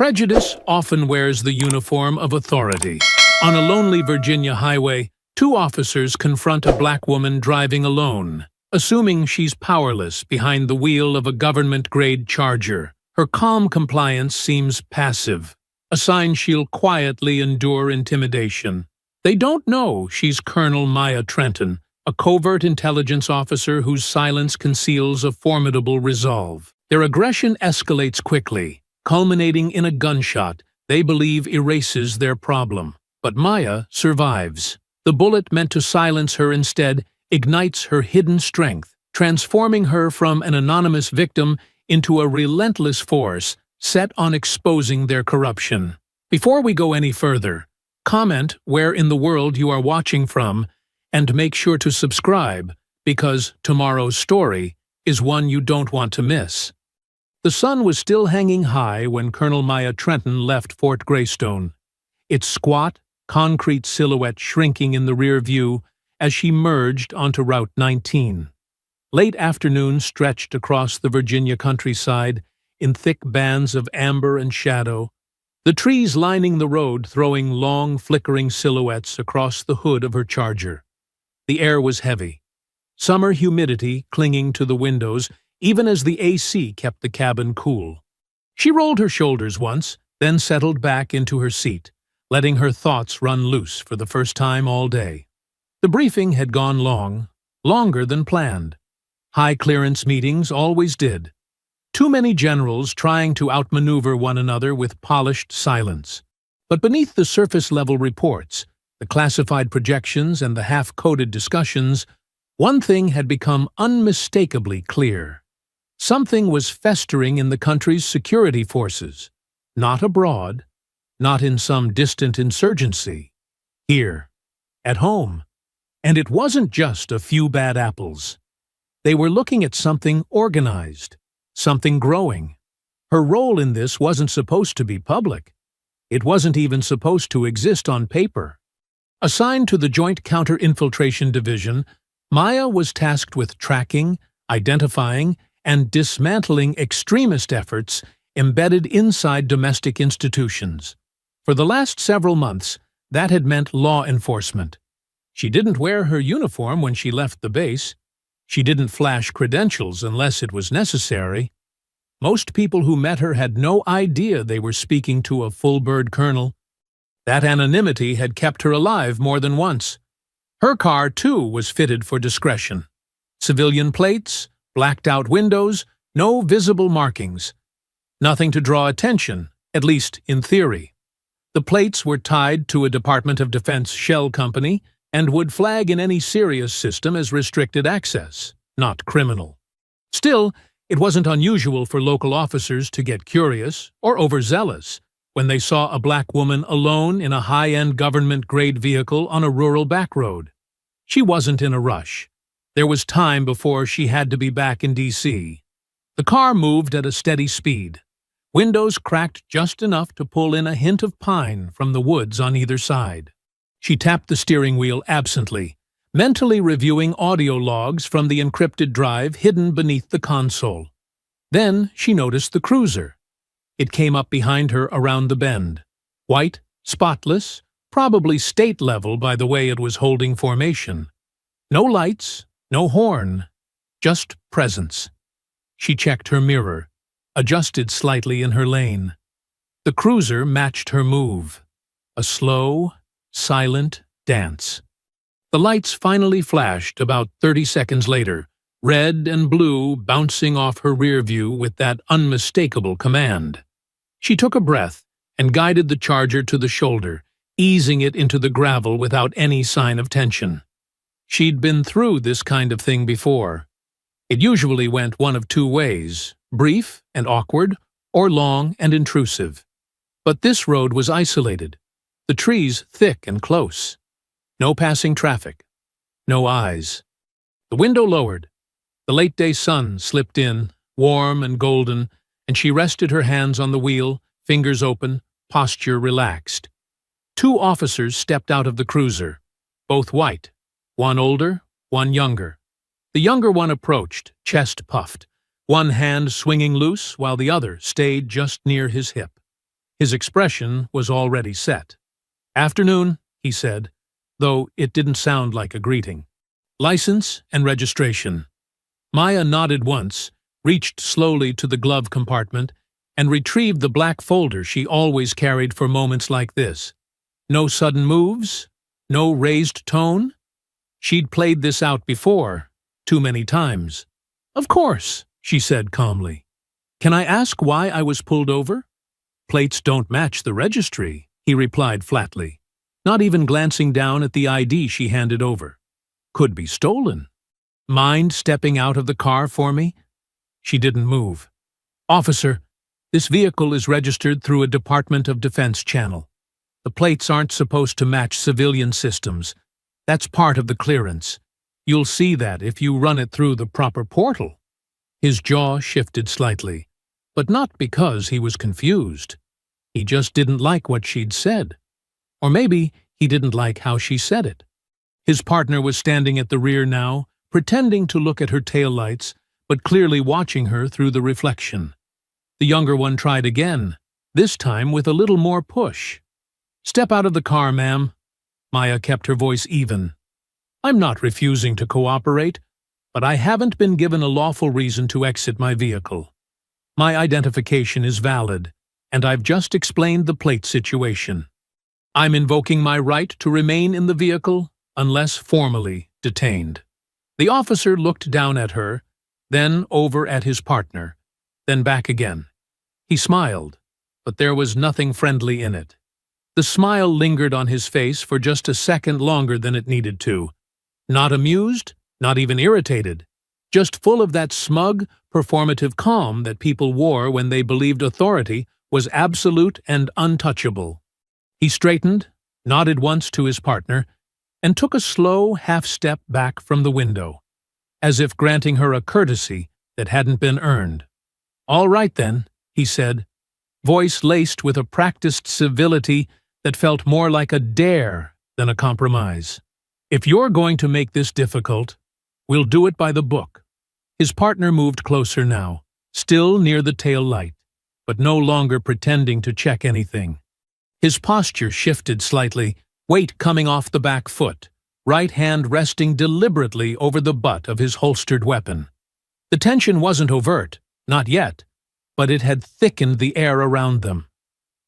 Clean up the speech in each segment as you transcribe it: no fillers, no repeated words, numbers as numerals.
Prejudice often wears the uniform of authority. On a lonely Virginia highway, two officers confront a black woman driving alone, assuming she's powerless behind the wheel of a government-grade Charger. Her calm compliance seems passive, a sign she'll quietly endure intimidation. They don't know she's Colonel Maya Trenton, a covert intelligence officer whose silence conceals a formidable resolve. Their aggression escalates quickly, culminating in a gunshot they believe erases their problem. But Maya survives. The bullet meant to silence her instead ignites her hidden strength, transforming her from an anonymous victim into a relentless force set on exposing their corruption. Before we go any further, comment where in the world you are watching from and make sure to subscribe, because tomorrow's story is one you don't want to miss. The sun was still hanging high when Colonel Maya Trenton left Fort Greystone, its squat, concrete silhouette shrinking in the rear view as she merged onto Route 19. Late afternoon stretched across the Virginia countryside in thick bands of amber and shadow, the trees lining the road throwing long, flickering silhouettes across the hood of her Charger. The air was heavy, summer humidity clinging to the windows even as the AC kept the cabin cool. She rolled her shoulders once, then settled back into her seat, letting her thoughts run loose for the first time all day. The briefing had gone long, longer than planned. High-clearance meetings always did. Too many generals trying to outmaneuver one another with polished silence. But beneath the surface-level reports, the classified projections and the half-coded discussions, one thing had become unmistakably clear. Something was festering in the country's security forces, not abroad, not in some distant insurgency. Here, at home. And it wasn't just a few bad apples. They were looking at something organized, something growing. Her role in this wasn't supposed to be public. It wasn't even supposed to exist on paper. Assigned to the Joint Counter-Infiltration Division, Maya was tasked with tracking, identifying, and dismantling extremist efforts embedded inside domestic institutions. For the last several months, that had meant law enforcement. She didn't wear her uniform when she left the base. She didn't flash credentials unless it was necessary. Most people who met her had no idea they were speaking to a full-bird colonel. That anonymity had kept her alive more than once. Her car, too, was fitted for discretion. Civilian plates, blacked-out windows, no visible markings. Nothing to draw attention, at least in theory. The plates were tied to a Department of Defense shell company and would flag in any serious system as restricted access, not criminal. Still, it wasn't unusual for local officers to get curious or overzealous when they saw a black woman alone in a high-end government-grade vehicle on a rural backroad. She wasn't in a rush. There was time before she had to be back in D.C. The car moved at a steady speed. Windows cracked just enough to pull in a hint of pine from the woods on either side. She tapped the steering wheel absently, mentally reviewing audio logs from the encrypted drive hidden beneath the console. Then she noticed the cruiser. It came up behind her around the bend. White, spotless, probably state-level by the way it was holding formation. No lights, no horn, just presence. She checked her mirror, adjusted slightly in her lane. The cruiser matched her move. A slow, silent dance. The lights finally flashed about 30 seconds later, red and blue bouncing off her rear view with that unmistakable command. She took a breath and guided the Charger to the shoulder, easing it into the gravel without any sign of tension. She'd been through this kind of thing before. It usually went one of two ways, brief and awkward, or long and intrusive. But this road was isolated, the trees thick and close. No passing traffic, no eyes. The window lowered. The late-day sun slipped in, warm and golden, and she rested her hands on the wheel, fingers open, posture relaxed. Two officers stepped out of the cruiser, both white. One older, one younger. The younger one approached, chest puffed, one hand swinging loose while the other stayed just near his hip. His expression was already set. "Afternoon," he said, though it didn't sound like a greeting. "License and registration." Maya nodded once, reached slowly to the glove compartment, and retrieved the black folder she always carried for moments like this. No sudden moves, no raised tone. She'd played this out before, too many times. "Of course," she said calmly. "Can I ask why I was pulled over?" "Plates don't match the registry," he replied flatly, not even glancing down at the ID she handed over. "Could be stolen. Mind stepping out of the car for me?" She didn't move. "Officer, this vehicle is registered through a Department of Defense channel. The plates aren't supposed to match civilian systems. That's part of the clearance. You'll see that if you run it through the proper portal." His jaw shifted slightly, but not because he was confused. He just didn't like what she'd said. Or maybe he didn't like how she said it. His partner was standing at the rear now, pretending to look at her taillights, but clearly watching her through the reflection. The younger one tried again, this time with a little more push. "Step out of the car, ma'am." Maya kept her voice even. "I'm not refusing to cooperate, but I haven't been given a lawful reason to exit my vehicle. My identification is valid, and I've just explained the plate situation. I'm invoking my right to remain in the vehicle unless formally detained." The officer looked down at her, then over at his partner, then back again. He smiled, but there was nothing friendly in it. The smile lingered on his face for just a second longer than it needed to. Not amused, not even irritated, just full of that smug, performative calm that people wore when they believed authority was absolute and untouchable. He straightened, nodded once to his partner, and took a slow half-step back from the window, as if granting her a courtesy that hadn't been earned. "All right then," he said, voice laced with a practiced civility that felt more like a dare than a compromise. "If you're going to make this difficult, we'll do it by the book." His partner moved closer now, still near the tail light, but no longer pretending to check anything. His posture shifted slightly, weight coming off the back foot, right hand resting deliberately over the butt of his holstered weapon. The tension wasn't overt, not yet, but it had thickened the air around them.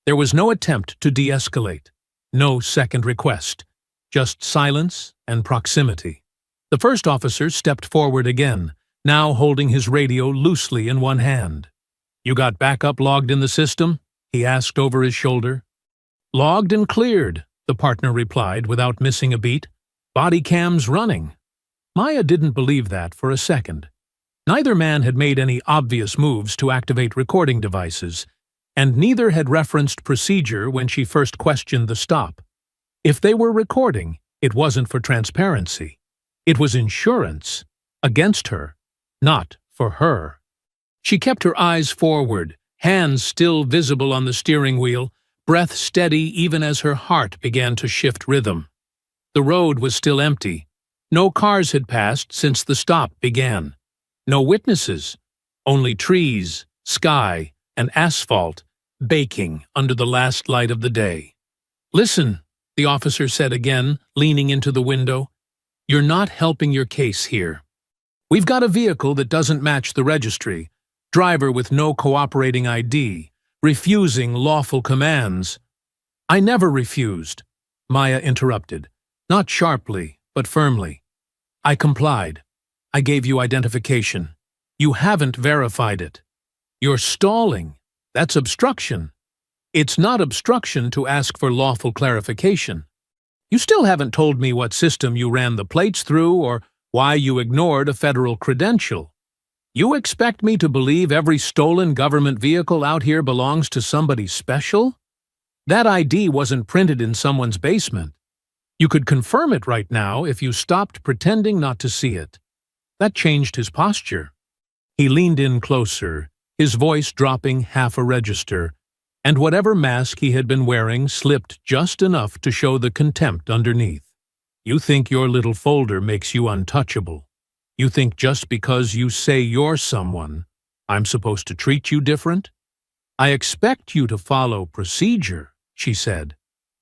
There was no attempt to de-escalate, no second request, just silence and proximity. The first officer stepped forward again, now holding his radio loosely in one hand. "You got backup logged in the system?" he asked over his shoulder. "Logged and cleared," the partner replied without missing a beat. "Body cams running." Maya didn't believe that for a second. Neither man had made any obvious moves to activate recording devices, and neither had referenced procedure when she first questioned the stop. If they were recording, it wasn't for transparency. It was insurance, against her, not for her. She kept her eyes forward, hands still visible on the steering wheel, breath steady even as her heart began to shift rhythm. The road was still empty. No cars had passed since the stop began. No witnesses, only trees, sky, and asphalt baking under the last light of the day. "Listen," the officer said again, leaning into the window. "You're not helping your case here. We've got a vehicle that doesn't match the registry, driver with no cooperating ID, refusing lawful commands." "I never refused," Maya interrupted, not sharply, but firmly. "I complied. I gave you identification. You haven't verified it. You're stalling. That's obstruction. It's not obstruction to ask for lawful clarification. You still haven't told me what system you ran the plates through or why you ignored a federal credential. You expect me to believe every stolen government vehicle out here belongs to somebody special? That ID wasn't printed in someone's basement. You could confirm it right now if you stopped pretending not to see it." That changed his posture. He leaned in closer, his voice dropping half a register, and whatever mask he had been wearing slipped just enough to show the contempt underneath. "You think your little folder makes you untouchable. You think just because you say you're someone, I'm supposed to treat you different? "I expect you to follow procedure," she said,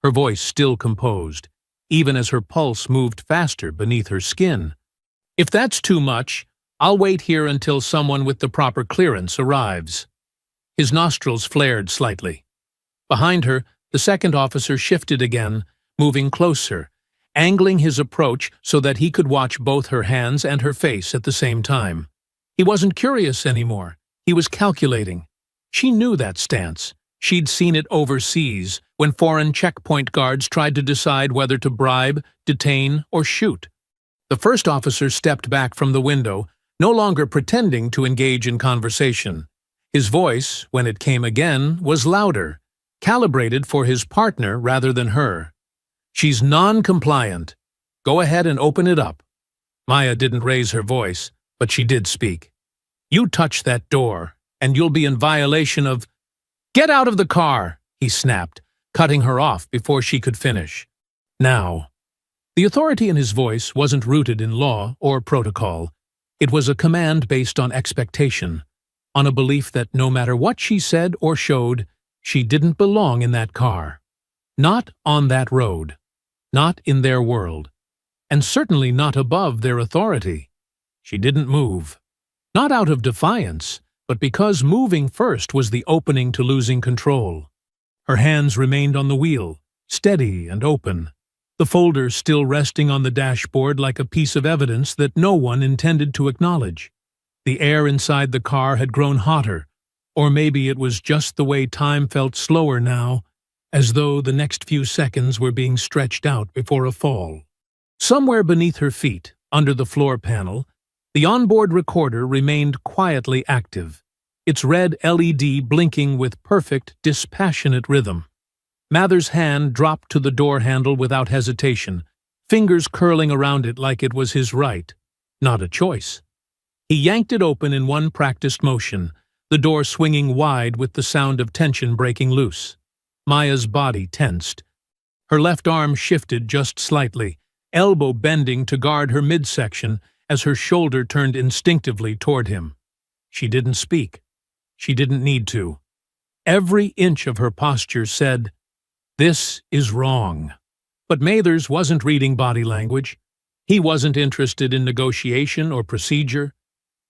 her voice still composed, even as her pulse moved faster beneath her skin. "If that's too much, I'll wait here until someone with the proper clearance arrives." His nostrils flared slightly. Behind her, the second officer shifted again, moving closer, angling his approach so that he could watch both her hands and her face at the same time. He wasn't curious anymore. He was calculating. She knew that stance. She'd seen it overseas, when foreign checkpoint guards tried to decide whether to bribe, detain, or shoot. The first officer stepped back from the window, no longer pretending to engage in conversation. His voice, when it came again, was louder, calibrated for his partner rather than her. "She's non-compliant. Go ahead and open it up." Maya didn't raise her voice, but she did speak. "You touch that door, and you'll be in violation of—" "Get out of the car!" he snapped, cutting her off before she could finish. "Now." The authority in his voice wasn't rooted in law or protocol. It was a command based on expectation, on a belief that no matter what she said or showed, she didn't belong in that car. Not on that road. Not in their world. And certainly not above their authority. She didn't move. Not out of defiance, but because moving first was the opening to losing control. Her hands remained on the wheel, steady and open, the folder still resting on the dashboard like a piece of evidence that no one intended to acknowledge. The air inside the car had grown hotter, or maybe it was just the way time felt slower now, as though the next few seconds were being stretched out before a fall. Somewhere beneath her feet, under the floor panel, the onboard recorder remained quietly active, its red LED blinking with perfect, dispassionate rhythm. Mather's hand dropped to the door handle without hesitation, fingers curling around it like it was his right, not a choice. He yanked it open in one practiced motion, the door swinging wide with the sound of tension breaking loose. Maya's body tensed. Her left arm shifted just slightly, elbow bending to guard her midsection as her shoulder turned instinctively toward him. She didn't speak. She didn't need to. Every inch of her posture said, "This is wrong." But Mathers wasn't reading body language. He wasn't interested in negotiation or procedure.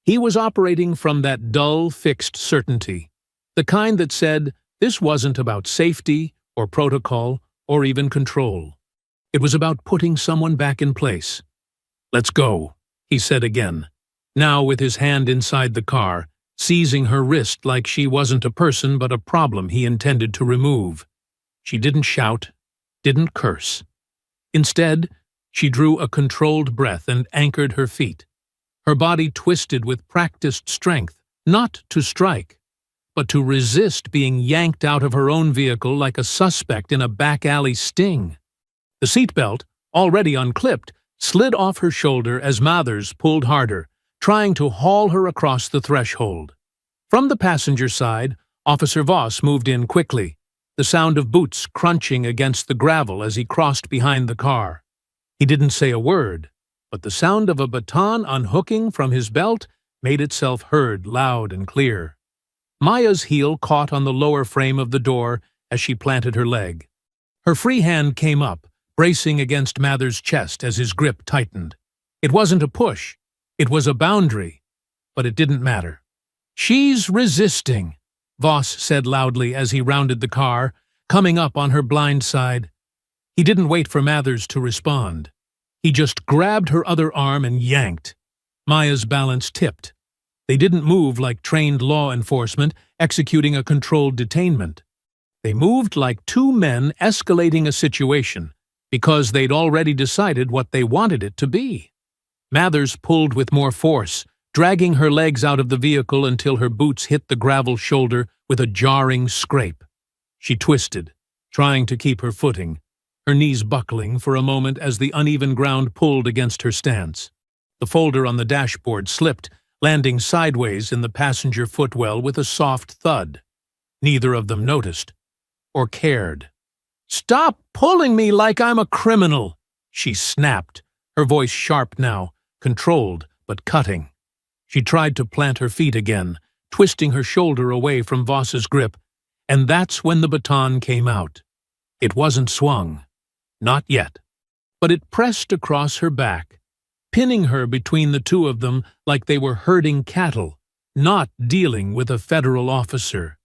He was operating from that dull, fixed certainty, the kind that said this wasn't about safety or protocol or even control. It was about putting someone back in place. "Let's go," he said again, now with his hand inside the car, seizing her wrist like she wasn't a person but a problem he intended to remove. She didn't shout, didn't curse. Instead, she drew a controlled breath and anchored her feet. Her body twisted with practiced strength, not to strike, but to resist being yanked out of her own vehicle like a suspect in a back-alley sting. The seatbelt, already unclipped, slid off her shoulder as Mathers pulled harder, trying to haul her across the threshold. From the passenger side, Officer Voss moved in quickly, the sound of boots crunching against the gravel as he crossed behind the car. He didn't say a word, but the sound of a baton unhooking from his belt made itself heard loud and clear. Maya's heel caught on the lower frame of the door as she planted her leg. Her free hand came up, bracing against Mather's chest as his grip tightened. It wasn't a push. It was a boundary. But it didn't matter. "She's resisting," Voss said loudly as he rounded the car, coming up on her blind side. He didn't wait for Mathers to respond. He just grabbed her other arm and yanked. Maya's balance tipped. They didn't move like trained law enforcement executing a controlled detainment. They moved like two men escalating a situation because they'd already decided what they wanted it to be. Mathers pulled with more force, dragging her legs out of the vehicle until her boots hit the gravel shoulder with a jarring scrape. She twisted, trying to keep her footing, her knees buckling for a moment as the uneven ground pulled against her stance. The folder on the dashboard slipped, landing sideways in the passenger footwell with a soft thud. Neither of them noticed, or cared. "Stop pulling me like I'm a criminal," she snapped, her voice sharp now, controlled but cutting. She tried to plant her feet again, twisting her shoulder away from Voss's grip, And that's when the baton came out. It wasn't swung. Not yet. But it pressed across her back, pinning her between the two of them like they were herding cattle, not dealing with a federal officer.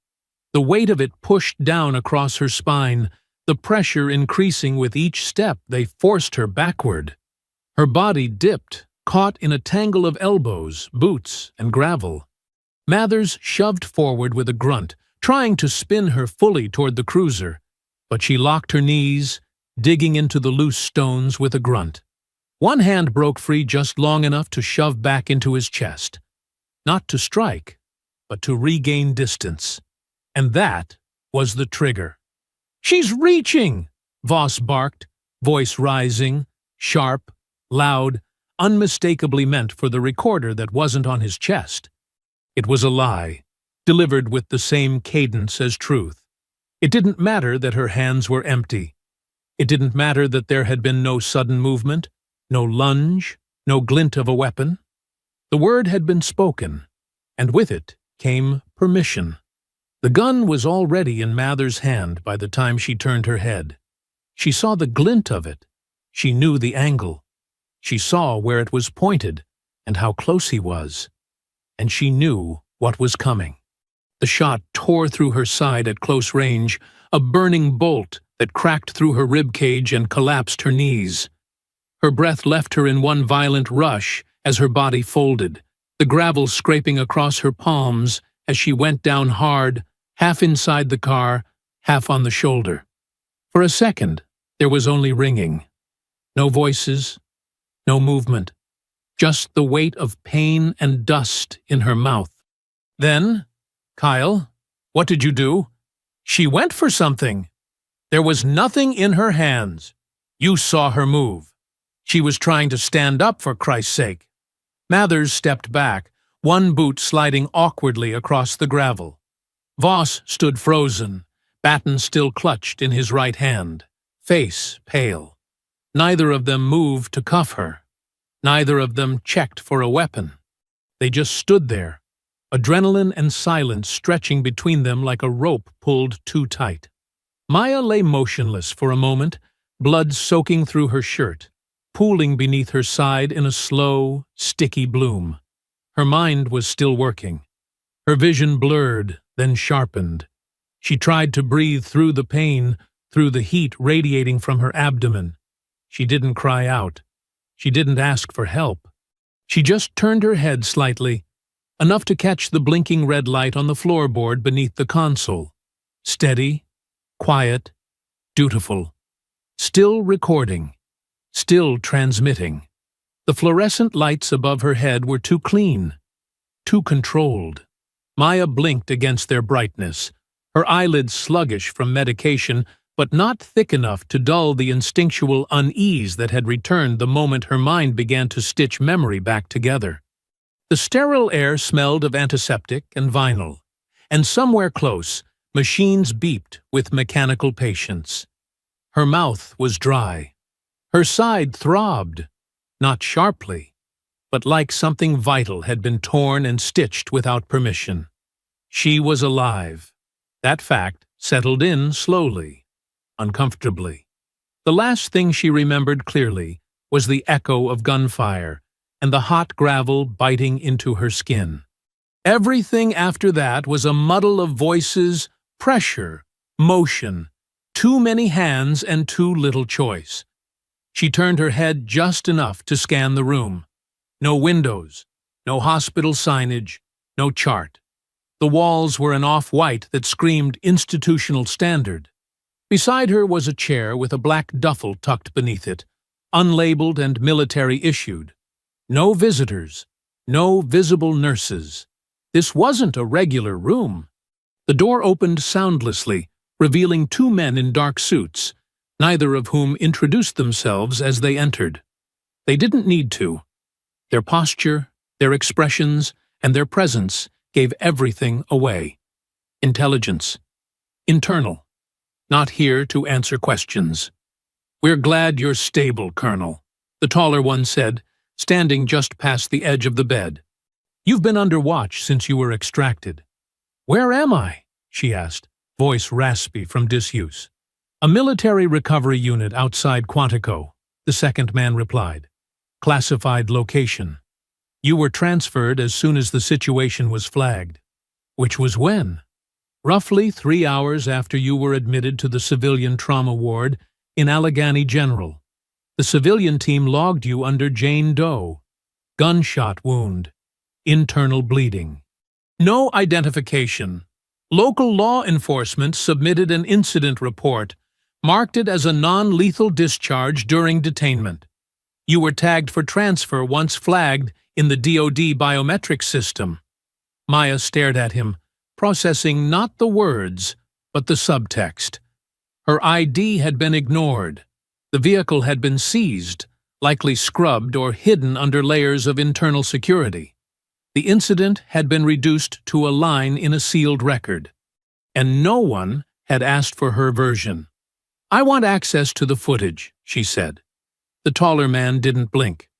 The weight of it pushed down across her spine, the pressure increasing with each step they forced her backward. Her body dipped, caught in a tangle of elbows, boots, and gravel. Mathers shoved forward with a grunt, trying to spin her fully toward the cruiser, but she locked her knees, digging into the loose stones with a grunt. One hand broke free just long enough to shove back into his chest. Not to strike, but to regain distance. And that was the trigger. "She's reaching!" Voss barked, voice rising, sharp, loud, unmistakably meant for the recorder that wasn't on his chest. It was a lie, delivered with the same cadence as truth. It didn't matter that her hands were empty. It didn't matter that there had been no sudden movement, no lunge, no glint of a weapon. The word had been spoken, and with it came permission. The gun was already in Mather's hand by the time she turned her head. She saw the glint of it. She knew the angle. She saw where it was pointed and how close he was. And she knew what was coming. The shot tore through her side at close range, a burning bolt that cracked through her rib cage and collapsed her knees. Her breath left her in one violent rush as her body folded, the gravel scraping across her palms as she went down hard, half inside the car, half on the shoulder. For a second, there was only ringing. No voices, no movement, just the weight of pain and dust in her mouth. Then, "Kyle, what did you do?" "She went for something." "There was nothing in her hands. You saw her move. She was trying to stand up, for Christ's sake." Mathers stepped back, one boot sliding awkwardly across the gravel. Voss stood frozen, baton still clutched in his right hand, face pale. Neither of them moved to cuff her. Neither of them checked for a weapon. They just stood there, adrenaline and silence stretching between them like a rope pulled too tight. Maya lay motionless for a moment, blood soaking through her shirt, pooling beneath her side in a slow, sticky bloom. Her mind was still working. Her vision blurred, then sharpened. She tried to breathe through the pain, through the heat radiating from her abdomen. She didn't cry out. She didn't ask for help. She just turned her head slightly, enough to catch the blinking red light on the floorboard beneath the console. Steady, quiet, dutiful. Still recording. Still transmitting. The fluorescent lights above her head were too clean, too controlled. Maya blinked against their brightness, her eyelids sluggish from medication, but not thick enough to dull the instinctual unease that had returned the moment her mind began to stitch memory back together. The sterile air smelled of antiseptic and vinyl, and somewhere close, machines beeped with mechanical patience. Her mouth was dry. Her side throbbed, not sharply, but like something vital had been torn and stitched without permission. She was alive. That fact settled in slowly, uncomfortably. The last thing she remembered clearly was the echo of gunfire and the hot gravel biting into her skin. Everything after that was a muddle of voices, pressure, motion, too many hands and too little choice. She turned her head just enough to scan the room. No windows, no hospital signage, no chart. The walls were an off-white that screamed institutional standard. Beside her was a chair with a black duffel tucked beneath it, unlabeled and military-issued. No visitors, no visible nurses. This wasn't a regular room. The door opened soundlessly, revealing two men in dark suits, neither of whom introduced themselves as they entered. They didn't need to. Their posture, their expressions, and their presence gave everything away. Intelligence. Internal. Not here to answer questions. "We're glad you're stable, Colonel," the taller one said, standing just past the edge of the bed. "You've been under watch since you were extracted." "Where am I?" she asked. voice raspy from disuse. A military recovery unit outside Quantico, the second man replied. Classified location. You were transferred as soon as the situation was flagged. Which was when? Roughly 3 hours after you were admitted to the civilian trauma ward in Allegheny General. The civilian team logged you under Jane Doe. Gunshot wound. Internal bleeding. No identification. Local law enforcement submitted an incident report, marked it as a non-lethal discharge during detainment. You were tagged for transfer once flagged in the DoD biometric system. Maya stared at him, processing not the words, but the subtext. Her ID had been ignored. The vehicle had been seized, likely scrubbed or hidden under layers of internal security. The incident had been reduced to a line in a sealed record. And no one had asked for her version. I want access to the footage, she said. The taller man didn't blink.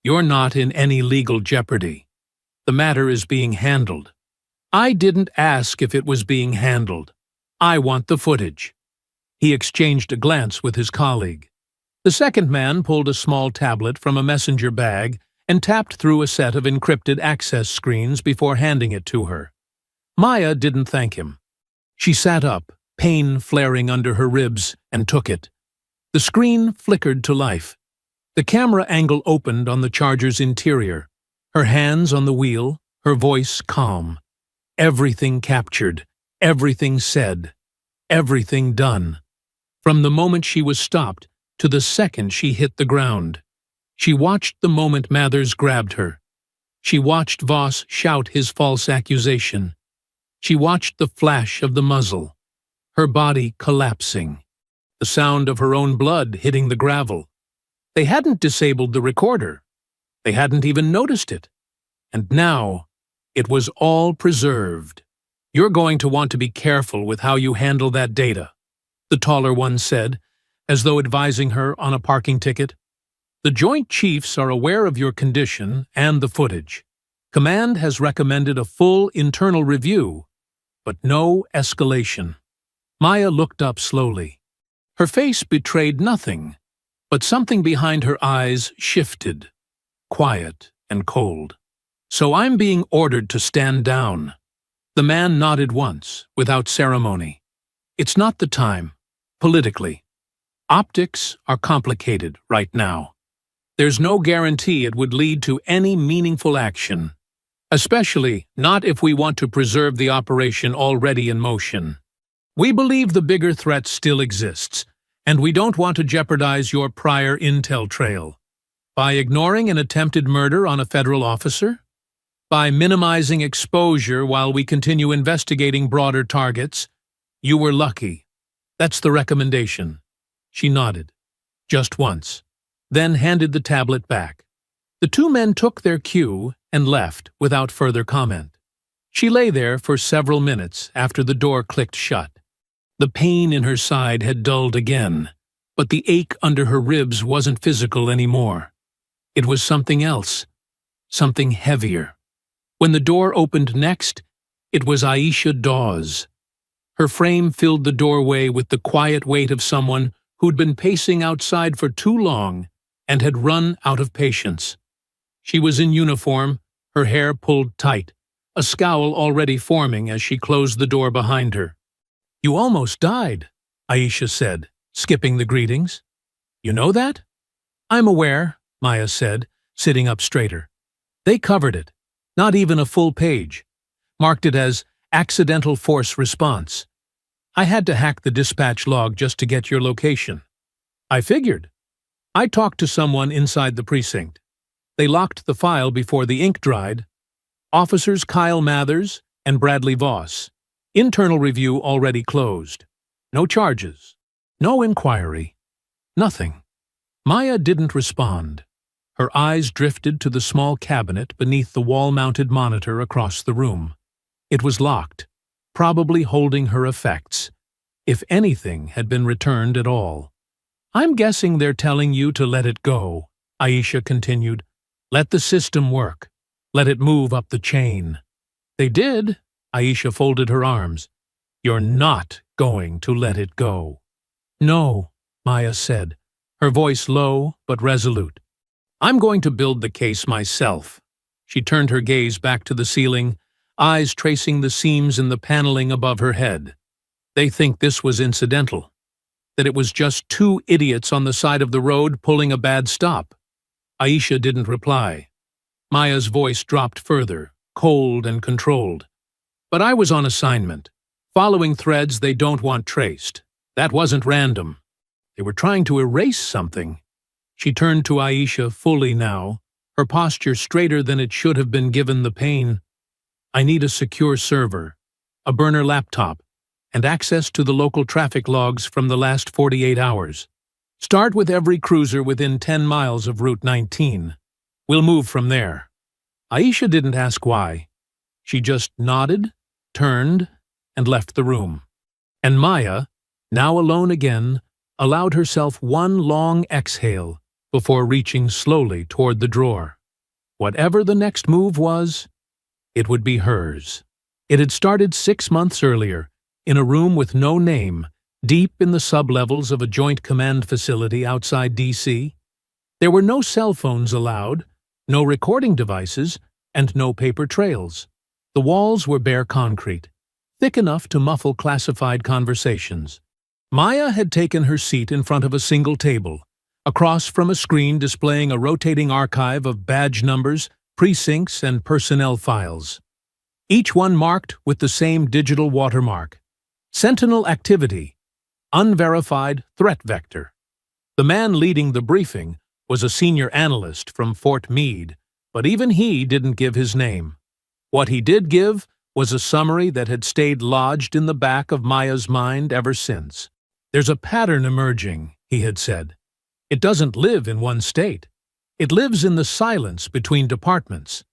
You're not in any legal jeopardy. The matter is being handled. I didn't ask if it was being handled. I want the footage. He exchanged a glance with his colleague. The second man pulled a small tablet from a messenger bag and tapped through a set of encrypted access screens before handing it to her. Maya didn't thank him. She sat up, pain flaring under her ribs, and took it. The screen flickered to life. The camera angle opened on the charger's interior, her hands on the wheel, her voice calm. Everything captured, everything said, everything done. From the moment she was stopped to the second she hit the ground. She watched the moment Mathers grabbed her. She watched Voss shout his false accusation. She watched the flash of the muzzle, her body collapsing, the sound of her own blood hitting the gravel. They hadn't disabled the recorder. They hadn't even noticed it. And now, it was all preserved. You're going to want to be careful with how you handle that data, the taller one said, as though advising her on a parking ticket. The Joint Chiefs are aware of your condition and the footage. Command has recommended a full internal review, but no escalation. Maya looked up slowly. Her face betrayed nothing, but something behind her eyes shifted, quiet and cold. So I'm being ordered to stand down. The man nodded once, without ceremony. It's not the time, politically. Optics are complicated right now. There's no guarantee it would lead to any meaningful action, especially not if we want to preserve the operation already in motion. We believe the bigger threat still exists, and we don't want to jeopardize your prior intel trail. By ignoring an attempted murder on a federal officer? By minimizing exposure while we continue investigating broader targets? You were lucky. That's the recommendation. She nodded, just once, then handed the tablet back. The two men took their cue and left without further comment. She lay there for several minutes after the door clicked shut. The pain in her side had dulled again, but the ache under her ribs wasn't physical anymore. It was something else, something heavier. When the door opened next, it was Aisha Dawes. Her frame filled the doorway with the quiet weight of someone who'd been pacing outside for too long and had run out of patience. She was in uniform, her hair pulled tight, a scowl already forming as she closed the door behind her. You almost died, Aisha said, skipping the greetings. You know that? I'm aware, Maya said, sitting up straighter. They covered it, not even a full page, marked it as accidental force response. I had to hack the dispatch log just to get your location. I figured. I talked to someone inside the precinct. They locked the file before the ink dried. Officers Kyle Mathers and Bradley Voss. Internal review already closed. No charges. No inquiry. Nothing. Maya didn't respond. Her eyes drifted to the small cabinet beneath the wall-mounted monitor across the room. It was locked, probably holding her effects, if anything had been returned at all. I'm guessing they're telling you to let it go, Aisha continued. Let the system work. Let it move up the chain. They did. Aisha folded her arms. You're not going to let it go. No, Maya said, her voice low but resolute. I'm going to build the case myself. She turned her gaze back to the ceiling, eyes tracing the seams in the paneling above her head. They think this was incidental, that it was just two idiots on the side of the road pulling a bad stop. Aisha didn't reply. Maya's voice dropped further, cold and controlled. But I was on assignment, following threads they don't want traced. That wasn't random. They were trying to erase something. She turned to Aisha fully now, her posture straighter than it should have been given the pain. I need a secure server, a burner laptop, and access to the local traffic logs from the last 48 hours. Start with every cruiser within 10 miles of Route 19. We'll move from there. Aisha didn't ask why. She just nodded, turned, and left the room. And Maya, now alone again, allowed herself one long exhale before reaching slowly toward the drawer. Whatever the next move was, it would be hers. It had started 6 months earlier, in a room with no name, deep in the sublevels of a joint command facility outside D.C. There were no cell phones allowed, no recording devices, and no paper trails. The walls were bare concrete, thick enough to muffle classified conversations. Maya had taken her seat in front of a single table, across from a screen displaying a rotating archive of badge numbers, precincts, and personnel files. Each one marked with the same digital watermark. Sentinel activity, unverified threat vector. The man leading the briefing was a senior analyst from Fort Meade, but even he didn't give his name. What he did give was a summary that had stayed lodged in the back of Maya's mind ever since. There's a pattern emerging, he had said. It doesn't live in one state. It lives in the silence between departments.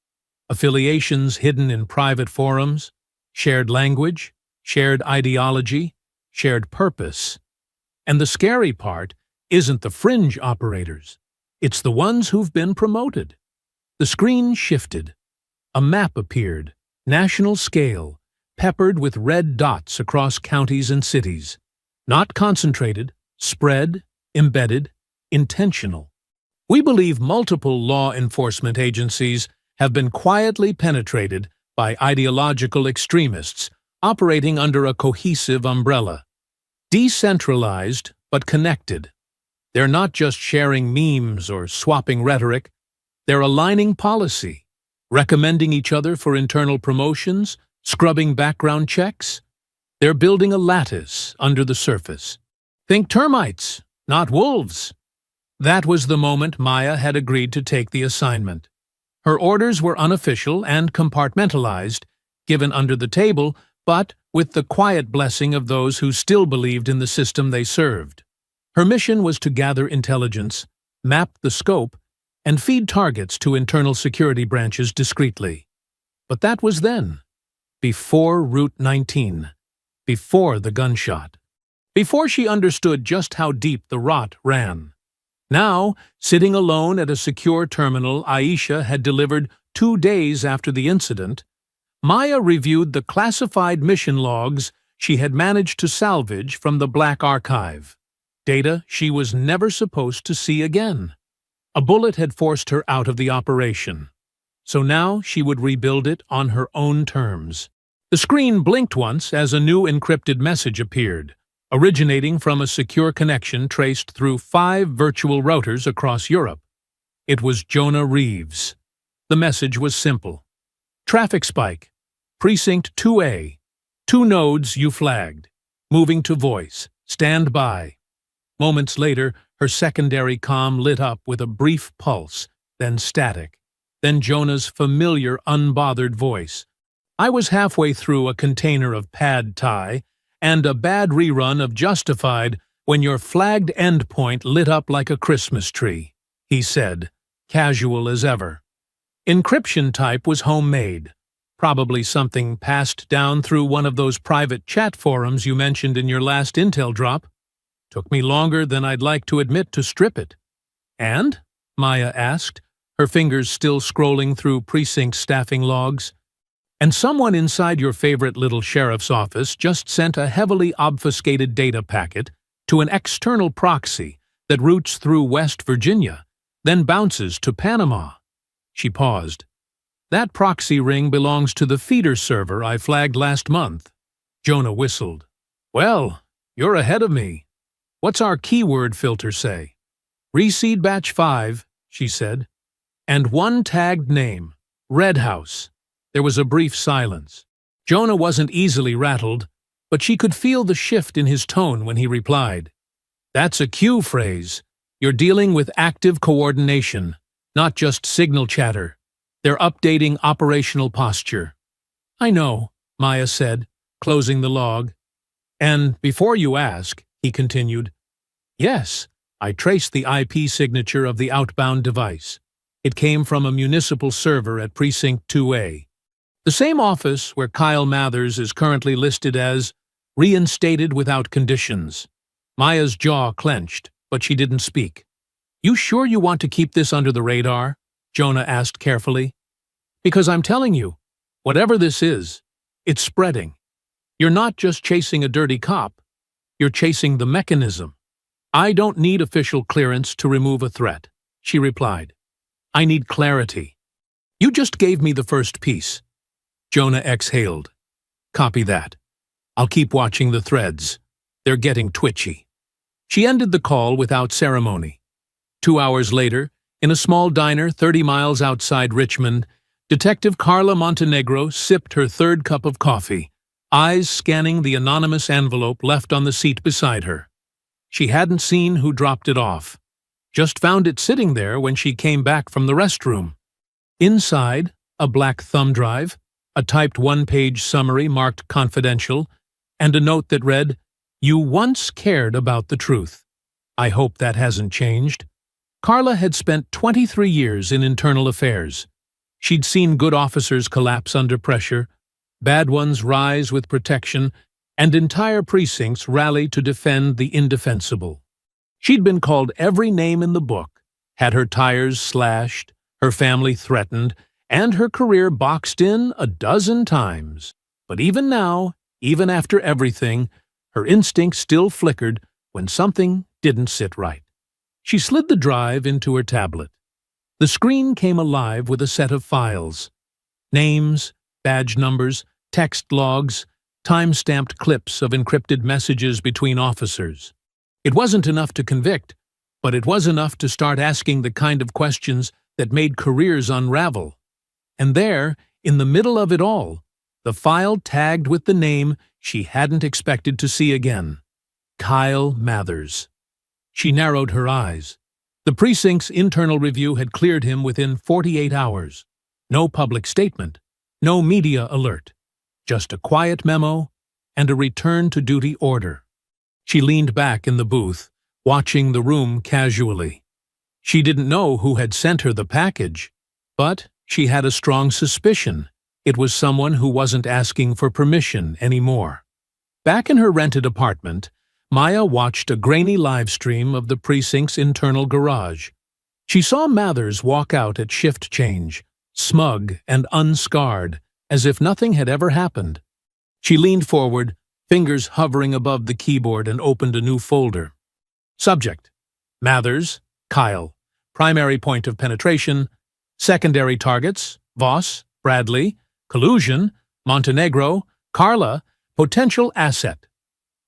Affiliations hidden in private forums, shared language, shared ideology, shared purpose. And the scary part isn't the fringe operators. It's the ones who've been promoted. The screen shifted. A map appeared, national scale, peppered with red dots across counties and cities. Not concentrated, spread, embedded, intentional. We believe multiple law enforcement agencies have been quietly penetrated by ideological extremists operating under a cohesive umbrella. Decentralized, but connected. They're not just sharing memes or swapping rhetoric. They're aligning policy, recommending each other for internal promotions, scrubbing background checks. They're building a lattice under the surface. Think termites, not wolves. That was the moment Maya had agreed to take the assignment. Her orders were unofficial and compartmentalized, given under the table, but with the quiet blessing of those who still believed in the system they served. Her mission was to gather intelligence, map the scope, and feed targets to internal security branches discreetly. But that was then, before Route 19, before the gunshot, before she understood just how deep the rot ran. Now, sitting alone at a secure terminal Aisha had delivered 2 days after the incident, Maya reviewed the classified mission logs she had managed to salvage from the Black Archive, data she was never supposed to see again. A bullet had forced her out of the operation, so now she would rebuild it on her own terms. The screen blinked once as a new encrypted message appeared, originating from a secure connection traced through 5 virtual routers across Europe. It was Jonah Reeves. The message was simple. Traffic spike. Precinct 2A. 2 nodes you flagged. Moving to voice. Stand by. Moments later, her secondary comm lit up with a brief pulse, then static. Then Jonah's familiar, unbothered voice. I was halfway through a container of pad Thai and a bad rerun of Justified when your flagged endpoint lit up like a Christmas tree, he said, casual as ever. Encryption type was homemade, probably something passed down through one of those private chat forums you mentioned in your last intel drop. Took me longer than I'd like to admit to strip it. And? Maya asked, her fingers still scrolling through precinct staffing logs. And someone inside your favorite little sheriff's office just sent a heavily obfuscated data packet to an external proxy that routes through West Virginia, then bounces to Panama. She paused. That proxy ring belongs to the feeder server I flagged last month. Jonah whistled. Well, you're ahead of me. What's our keyword filter say? Reseed batch 5, she said. And one tagged name, Red House. There was a brief silence. Jonah wasn't easily rattled, but she could feel the shift in his tone when he replied. That's a cue phrase. You're dealing with active coordination, not just signal chatter. They're updating operational posture. I know, Maya said, closing the log. And before you ask, he continued, yes, I traced the IP signature of the outbound device. It came from a municipal server at Precinct 2A. The same office where Kyle Mathers is currently listed as reinstated without conditions. Maya's jaw clenched, but she didn't speak. You sure you want to keep this under the radar? Jonah asked carefully. Because I'm telling you, whatever this is, it's spreading. You're not just chasing a dirty cop. You're chasing the mechanism. I don't need official clearance to remove a threat, she replied. I need clarity. You just gave me the first piece. Jonah exhaled. Copy that. I'll keep watching the threads. They're getting twitchy. She ended the call without ceremony. 2 hours later, in a small diner 30 miles outside Richmond, Detective Carla Montenegro sipped her third cup of coffee, eyes scanning the anonymous envelope left on the seat beside her. She hadn't seen who dropped it off, just found it sitting there when she came back from the restroom. Inside, a black thumb drive, a typed one-page summary marked confidential, and a note that read, You once cared about the truth. I hope that hasn't changed. Carla had spent 23 years in internal affairs. She'd seen good officers collapse under pressure, bad ones rise with protection, and entire precincts rally to defend the indefensible. She'd been called every name in the book, had her tires slashed, her family threatened, and her career boxed in a dozen times. But even now, even after everything, her instinct still flickered when something didn't sit right. She slid the drive into her tablet. The screen came alive with a set of files. Names, badge numbers, text logs, time-stamped clips of encrypted messages between officers. It wasn't enough to convict, but it was enough to start asking the kind of questions that made careers unravel. And there, in the middle of it all, the file tagged with the name she hadn't expected to see again. Kyle Mathers. She narrowed her eyes. The precinct's internal review had cleared him within 48 hours. No public statement, no media alert, just a quiet memo and a return-to-duty order. She leaned back in the booth, watching the room casually. She didn't know who had sent her the package, but she had a strong suspicion it was someone who wasn't asking for permission anymore. Back in her rented apartment, Maya watched a grainy live stream of the precinct's internal garage. She saw Mathers walk out at shift change, smug and unscarred, as if nothing had ever happened. She leaned forward, fingers hovering above the keyboard, and opened a new folder. Subject: Mathers, Kyle. Primary point of penetration. Secondary targets: Voss, Bradley. Collusion: Montenegro, Carla. Potential asset.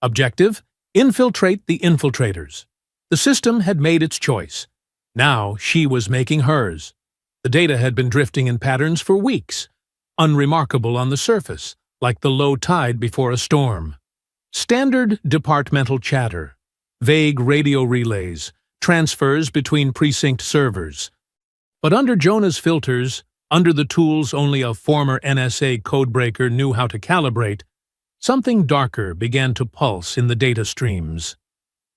Objective: infiltrate the infiltrators. The system had made its choice. Now she was making hers. The data had been drifting in patterns for weeks, unremarkable on the surface, like the low tide before a storm. Standard departmental chatter, vague radio relays, transfers between precinct servers. But under Jonah's filters, under the tools only a former NSA codebreaker knew how to calibrate, something darker began to pulse in the data streams.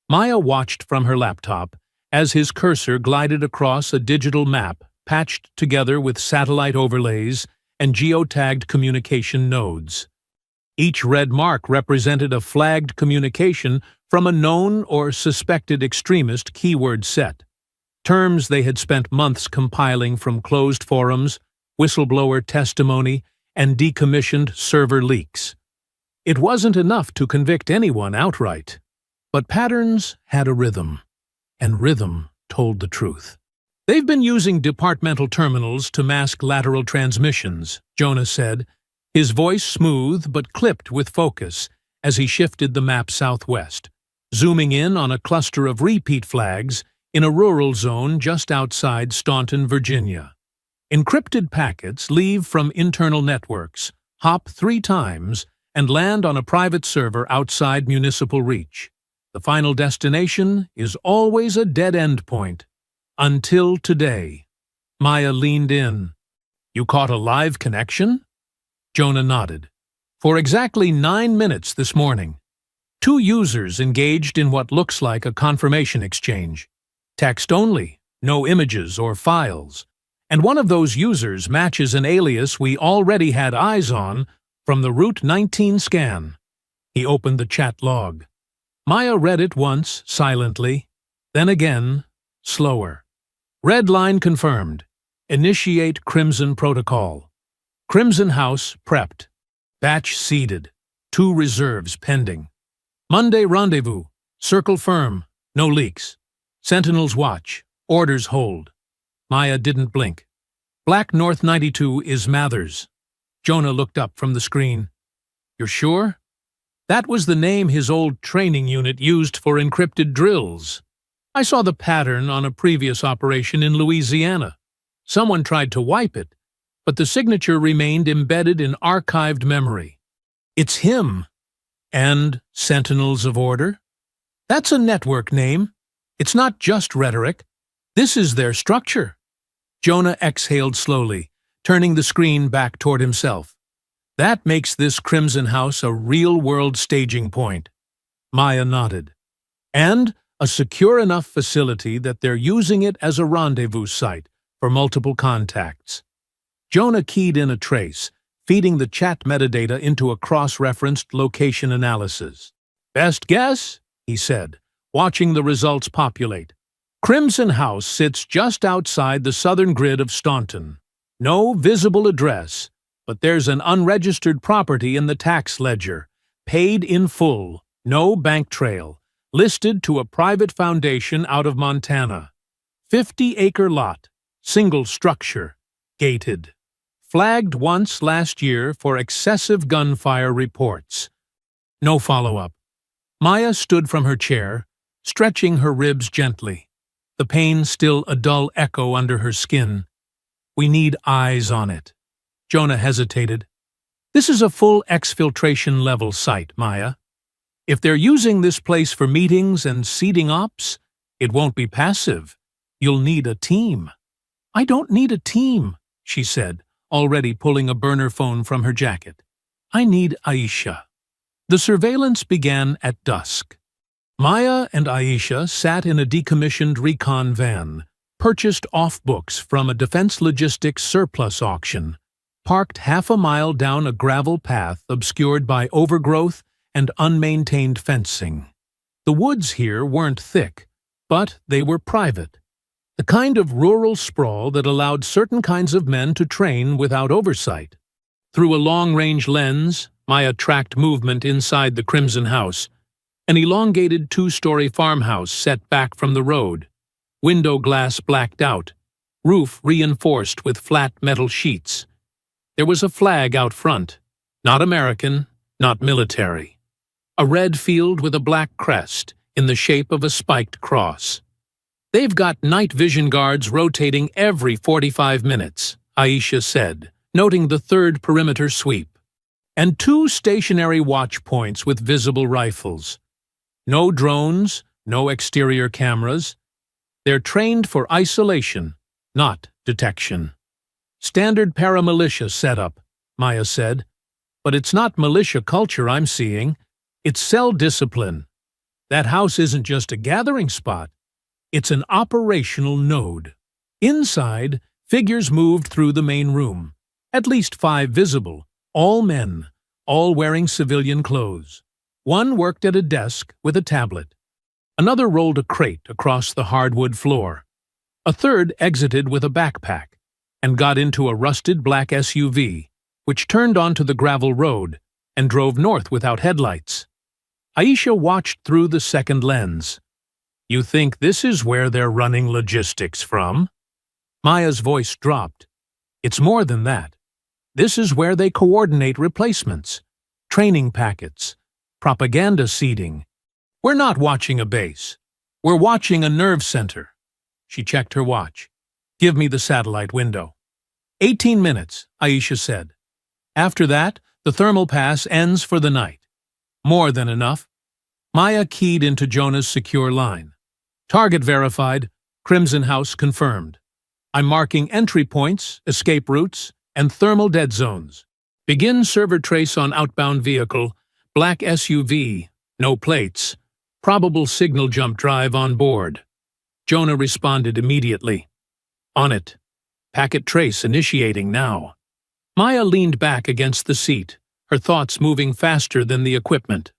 Maya watched from her laptop as his cursor glided across a digital map patched together with satellite overlays and geotagged communication nodes. Each red mark represented a flagged communication from a known or suspected extremist keyword set, terms they had spent months compiling from closed forums, whistleblower testimony, and decommissioned server leaks. It wasn't enough to convict anyone outright. But patterns had a rhythm, and rhythm told the truth. They've been using departmental terminals to mask lateral transmissions, Jonah said, his voice smooth but clipped with focus as he shifted the map southwest, zooming in on a cluster of repeat flags in a rural zone just outside Staunton, Virginia. Encrypted packets leave from internal networks, hop 3 times, and land on a private server outside municipal reach. The final destination is always a dead-end point. Until today. Maya leaned in. You caught a live connection? Jonah nodded. For exactly 9 minutes this morning. 2 users engaged in what looks like a confirmation exchange. Text only, no images or files. And one of those users matches an alias we already had eyes on from the Route 19 scan. He opened the chat log. Maya read it once, silently, then again, slower. Red line confirmed. Initiate Crimson Protocol. Crimson House prepped. Batch seeded. 2 reserves pending. Monday rendezvous. Circle firm. No leaks. Sentinels watch. Orders hold. Maya didn't blink. Black North 92 is Mathers. Jonah looked up from the screen. You're sure? That was the name his old training unit used for encrypted drills. I saw the pattern on a previous operation in Louisiana. Someone tried to wipe it, but the signature remained embedded in archived memory. It's him. And Sentinels of Order? That's a network name. It's not just rhetoric. This is their structure. Jonah exhaled slowly, turning the screen back toward himself. That makes this Crimson House a real-world staging point. Maya nodded. And a secure enough facility that they're using it as a rendezvous site for multiple contacts. Jonah keyed in a trace, feeding the chat metadata into a cross-referenced location analysis. Best guess? He said, watching the results populate. Crimson House sits just outside the southern grid of Staunton. No visible address, but there's an unregistered property in the tax ledger, paid in full, no bank trail, listed to a private foundation out of Montana. 50-acre lot, single structure, gated. Flagged once last year for excessive gunfire reports. No follow-up. Maya stood from her chair, stretching her ribs gently, the pain still a dull echo under her skin. We need eyes on it. Jonah hesitated. This is a full exfiltration level site, Maya. If they're using this place for meetings and seeding ops, it won't be passive. You'll need a team. I don't need a team, she said, already pulling a burner phone from her jacket. I need Aisha. The surveillance began at dusk. Maya and Aisha sat in a decommissioned recon van, purchased off-books from a Defense Logistics surplus auction, parked half a mile down a gravel path obscured by overgrowth and unmaintained fencing. The woods here weren't thick, but they were private. The kind of rural sprawl that allowed certain kinds of men to train without oversight. Through a long-range lens, Maya tracked movement inside the Crimson House, an elongated 2-story farmhouse set back from the road, window glass blacked out, roof reinforced with flat metal sheets. There was a flag out front, not American, not military. A red field with a black crest in the shape of a spiked cross. They've got night vision guards rotating every 45 minutes, Aisha said, noting the 3rd perimeter sweep. And 2 stationary watch points with visible rifles. No drones, no exterior cameras. They're trained for isolation, not detection. Standard paramilitia setup, Maya said. But it's not militia culture I'm seeing. It's cell discipline. That house isn't just a gathering spot. It's an operational node. Inside, figures moved through the main room. At least 5 visible, all men, all wearing civilian clothes. One worked at a desk with a tablet. Another rolled a crate across the hardwood floor. A third exited with a backpack and got into a rusted black SUV, which turned onto the gravel road and drove north without headlights. Aisha watched through the second lens. "You think this is where they're running logistics from?" Maya's voice dropped. "It's more than that. This is where they coordinate replacements, training packets, propaganda seeding. We're not watching a base. We're watching a nerve center." She checked her watch. "Give me the satellite window." 18 minutes, Aisha said. "After that, the thermal pass ends for the night." "More than enough." Maya keyed into Jonah's secure line. "Target verified, Crimson House confirmed. I'm marking entry points, escape routes, and thermal dead zones. Begin server trace on outbound vehicle, black SUV, no plates, probable signal jump drive on board." Jonah responded immediately. "On it. Packet trace initiating now." Maya leaned back against the seat, her thoughts moving faster than the equipment.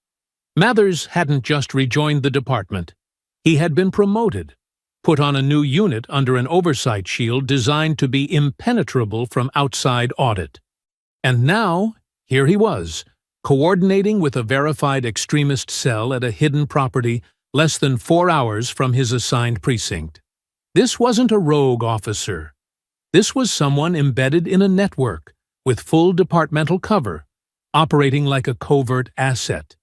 Mathers hadn't just rejoined the department. He had been promoted, put on a new unit under an oversight shield designed to be impenetrable from outside audit. And now, here he was, coordinating with a verified extremist cell at a hidden property less than 4 hours from his assigned precinct. This wasn't a rogue officer. This was someone embedded in a network, with full departmental cover, operating like a covert asset.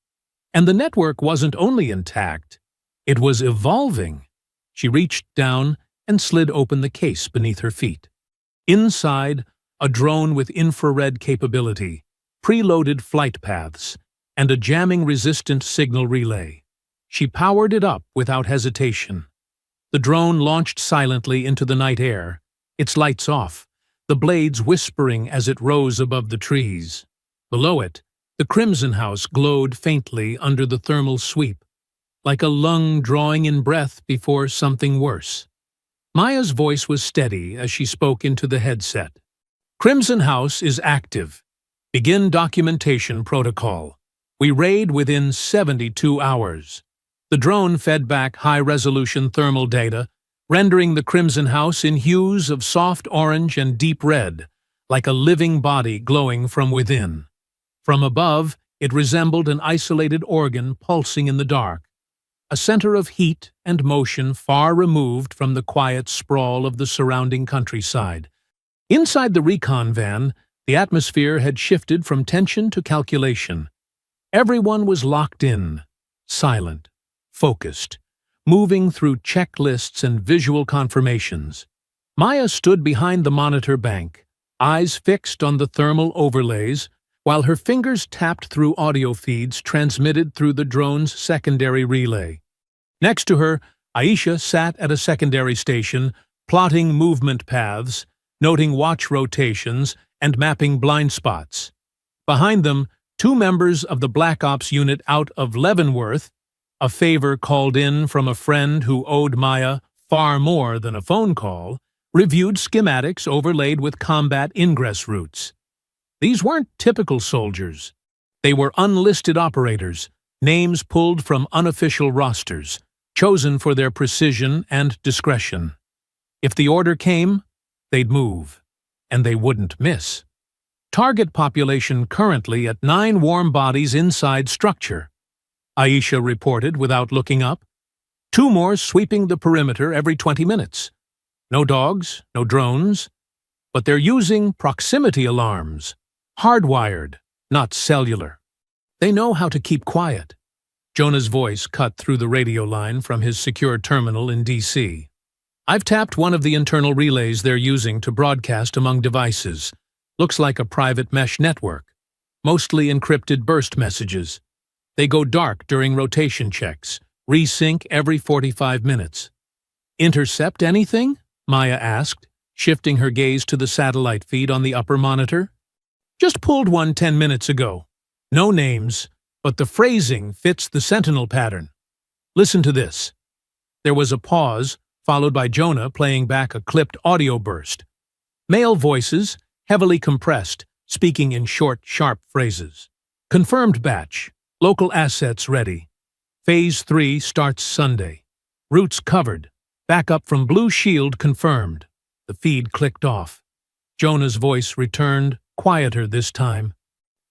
And the network wasn't only intact, it was evolving. She reached down and slid open the case beneath her feet. Inside, a drone with infrared capability, preloaded flight paths, and a jamming-resistant signal relay. She powered it up without hesitation. The drone launched silently into the night air, its lights off, the blades whispering as it rose above the trees. Below it, the Crimson House glowed faintly under the thermal sweep, like a lung drawing in breath before something worse. Maya's voice was steady as she spoke into the headset. "Crimson House is active. Begin documentation protocol. We raid within 72 hours." The drone fed back high-resolution thermal data, rendering the Crimson House in hues of soft orange and deep red, like a living body glowing from within. From above, it resembled an isolated organ pulsing in the dark, a center of heat and motion far removed from the quiet sprawl of the surrounding countryside. Inside the recon van, the atmosphere had shifted from tension to calculation. Everyone was locked in, silent, focused, moving through checklists and visual confirmations. Maya stood behind the monitor bank, eyes fixed on the thermal overlays, while her fingers tapped through audio feeds transmitted through the drone's secondary relay. Next to her, Aisha sat at a secondary station, plotting movement paths, noting watch rotations, and mapping blind spots. Behind them, 2 members of the Black Ops unit out of Leavenworth, a favor called in from a friend who owed Maya far more than a phone call, reviewed schematics overlaid with combat ingress routes. These weren't typical soldiers. They were unlisted operators, names pulled from unofficial rosters, chosen for their precision and discretion. If the order came, they'd move, and they wouldn't miss. Target population currently at 9 warm bodies inside structure, Aisha reported without looking up. 2 more sweeping the perimeter every 20 minutes. No dogs, no drones, but they're using proximity alarms, hardwired, not cellular. They know how to keep quiet. Jonah's voice cut through the radio line from his secure terminal in D.C. "I've tapped one of the internal relays they're using to broadcast among devices. Looks like a private mesh network. Mostly encrypted burst messages. They go dark during rotation checks, resync every 45 minutes. "Intercept anything?" Maya asked, shifting her gaze to the satellite feed on the upper monitor. "Just pulled one 10 minutes ago. No names, but the phrasing fits the Sentinel pattern. Listen to this." There was a pause, followed by Jonah playing back a clipped audio burst. Male voices, heavily compressed, speaking in short, sharp phrases. "Confirmed batch. Local assets ready. Phase 3 starts Sunday. Routes covered. Backup from Blue Shield confirmed." The feed clicked off. Jonah's voice returned, quieter this time.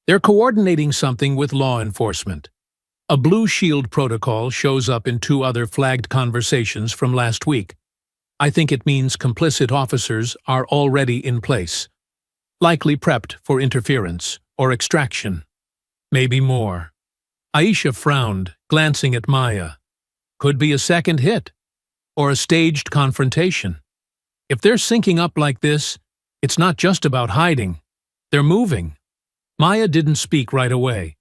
They're coordinating something with law enforcement. A Blue Shield protocol shows up in 2 other flagged conversations from last week. I think it means complicit officers are already in place, likely prepped for interference or extraction. Maybe more. Aisha frowned, glancing at Maya. Could be a second hit, or a staged confrontation. If they're syncing up like this, it's not just about hiding. They're moving. Maya didn't speak right away.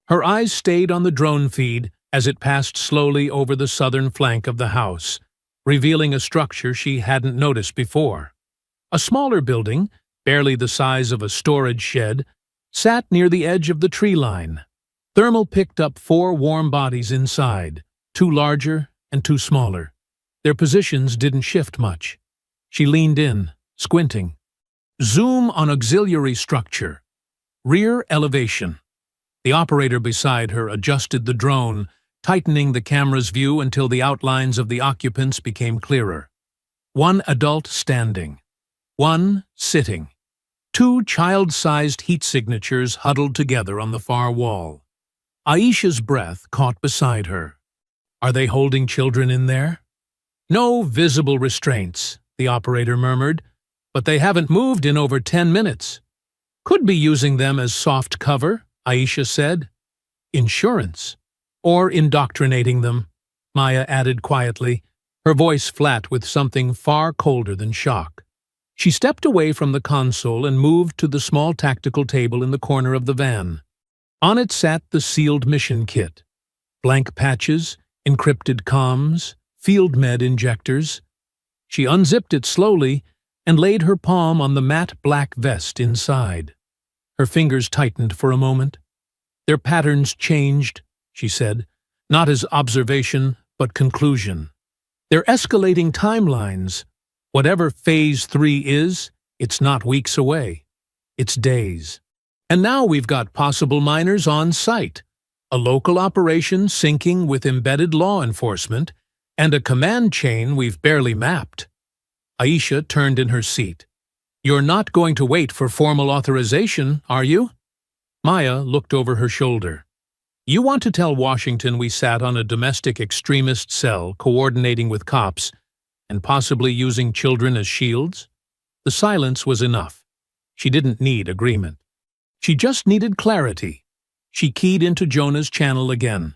Her eyes stayed on the drone feed as it passed slowly over the southern flank of the house, revealing a structure she hadn't noticed before. A smaller building, barely the size of a storage shed, sat near the edge of the tree line. Thermal picked up 4 warm bodies inside, 2 larger and 2 smaller. Their positions didn't shift much. She leaned in, squinting. Zoom on auxiliary structure. Rear elevation. The operator beside her adjusted the drone, tightening the camera's view until the outlines of the occupants became clearer. 1 adult standing. 1 sitting. 2 child-sized heat signatures huddled together on the far wall. Aisha's breath caught beside her. Are they holding children in there? No visible restraints, the operator murmured, but they haven't moved in over 10 minutes. Could be using them as soft cover, Aisha said. Insurance. Or indoctrinating them, Maya added quietly, her voice flat with something far colder than shock. She stepped away from the console and moved to the small tactical table in the corner of the van. On it sat the sealed mission kit. Blank patches, encrypted comms, field med injectors. She unzipped it slowly and laid her palm on the matte black vest inside. Her fingers tightened for a moment. Their patterns changed, she said, not as observation, but conclusion. They're escalating timelines. Whatever Phase 3 is, it's not weeks away. It's days. And now we've got possible miners on site, a local operation syncing with embedded law enforcement, and a command chain we've barely mapped. Aisha turned in her seat. You're not going to wait for formal authorization, are you? Maya looked over her shoulder. You want to tell Washington we sat on a domestic extremist cell coordinating with cops and possibly using children as shields? The silence was enough. She didn't need agreement. She just needed clarity. She keyed into Jonah's channel again.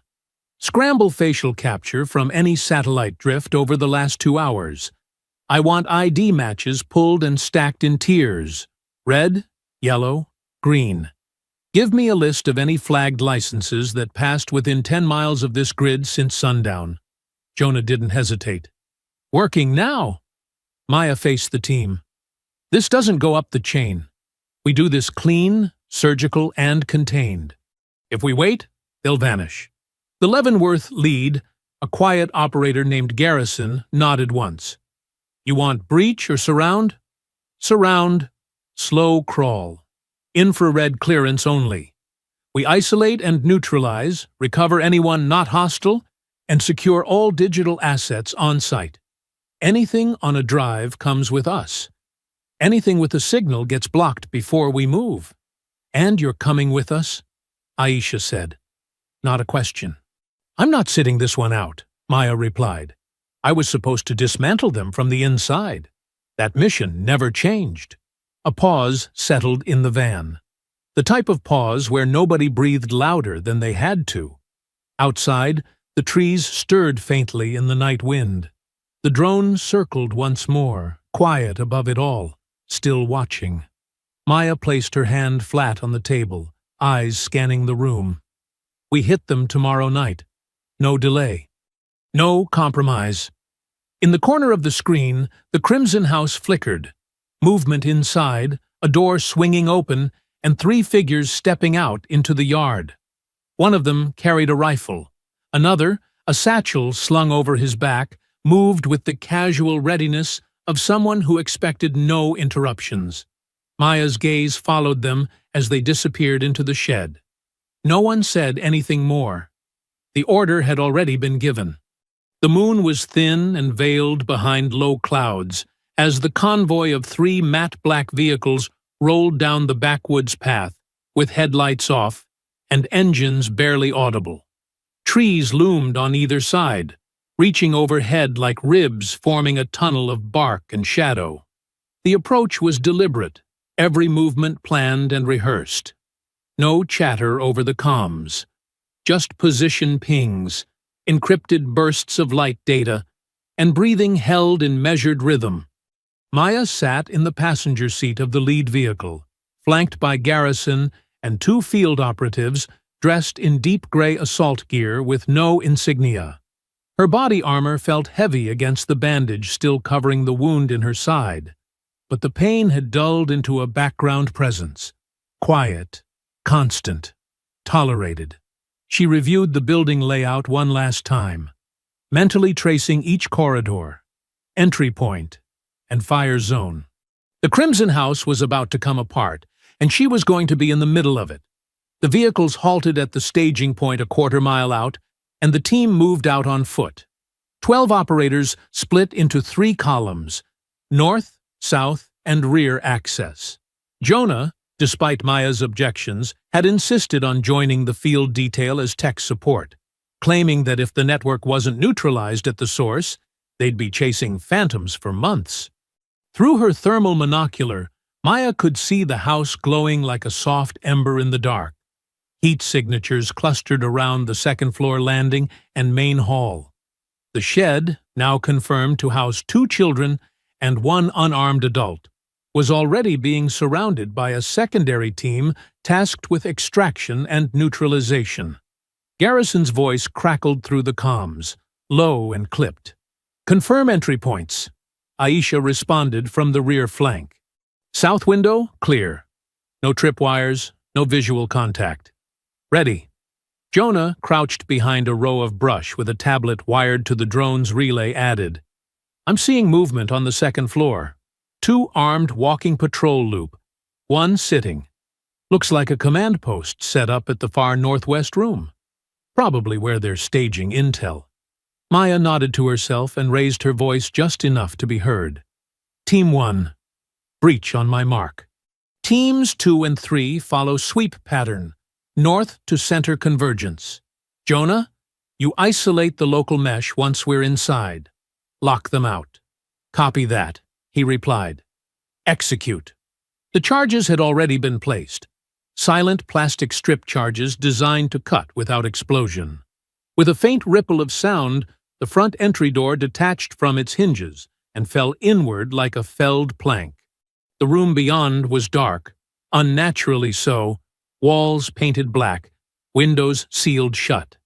Scramble facial capture from any satellite drift over the last 2 hours. I want ID matches pulled and stacked in tiers. Red, yellow, green. Give me a list of any flagged licenses that passed within 10 miles of this grid since sundown. Jonah didn't hesitate. Working now. Maya faced the team. This doesn't go up the chain. We do this clean, surgical, and contained. If we wait, they'll vanish. The Leavenworth lead, a quiet operator named Garrison, nodded once. You want breach or surround? Surround. Slow crawl. Infrared clearance only. We isolate and neutralize, recover anyone not hostile, and secure all digital assets on site. Anything on a drive comes with us. Anything with a signal gets blocked before we move. And you're coming with us? Aisha said. Not a question. I'm not sitting this one out, Maya replied. I was supposed to dismantle them from the inside. That mission never changed. A pause settled in the van. The type of pause where nobody breathed louder than they had to. Outside, the trees stirred faintly in the night wind. The drone circled once more, quiet above it all, still watching. Maya placed her hand flat on the table, eyes scanning the room. We hit them tomorrow night. No delay. No compromise. In the corner of the screen, the Crimson House flickered. Movement inside, a door swinging open, and 3 figures stepping out into the yard. One of them carried a rifle. Another, a satchel slung over his back, moved with the casual readiness of someone who expected no interruptions. Maya's gaze followed them as they disappeared into the shed. No one said anything more. The order had already been given. The moon was thin and veiled behind low clouds, as the convoy of 3 matte black vehicles rolled down the backwoods path, with headlights off and engines barely audible. Trees loomed on either side, reaching overhead like ribs forming a tunnel of bark and shadow. The approach was deliberate, every movement planned and rehearsed. No chatter over the comms, just position pings, encrypted bursts of light data, and breathing held in measured rhythm. Maya sat in the passenger seat of the lead vehicle, flanked by Garrison and two field operatives dressed in deep gray assault gear with no insignia. Her body armor felt heavy against the bandage still covering the wound in her side, but the pain had dulled into a background presence, quiet, constant, tolerated. She reviewed the building layout one last time, mentally tracing each corridor, entry point, and fire zone. The Crimson House was about to come apart, and she was going to be in the middle of it. The vehicles halted at the staging point a quarter-mile out, and the team moved out on foot. 12 operators split into 3 columns, north, south, and rear access. Jonah, despite Maya's objections, had insisted on joining the field detail as tech support, claiming that if the network wasn't neutralized at the source, they'd be chasing phantoms for months. Through her thermal monocular, Maya could see the house glowing like a soft ember in the dark. Heat signatures clustered around the second-floor landing and main hall. The shed, now confirmed to house 2 children and 1 unarmed adult, was already being surrounded by a secondary team tasked with extraction and neutralization. Garrison's voice crackled through the comms, low and clipped. "Confirm entry points." Aisha responded from the rear flank. "South window, clear. No tripwires, no visual contact. Ready." Jonah, crouched behind a row of brush with a tablet wired to the drone's relay, added, "I'm seeing movement on the second floor. 2 armed walking patrol loop, 1 sitting. Looks like a command post set up at the far northwest room. Probably where they're staging intel." Maya nodded to herself and raised her voice just enough to be heard. "Team 1, breach on my mark. Teams 2 and 3 follow sweep pattern, north to center convergence. Jonah, you isolate the local mesh once we're inside. Lock them out." "Copy that," he replied. "Execute." The charges had already been placed. Silent plastic strip charges designed to cut without explosion. With a faint ripple of sound, the front entry door detached from its hinges and fell inward like a felled plank. The room beyond was dark, unnaturally so, walls painted black, windows sealed shut.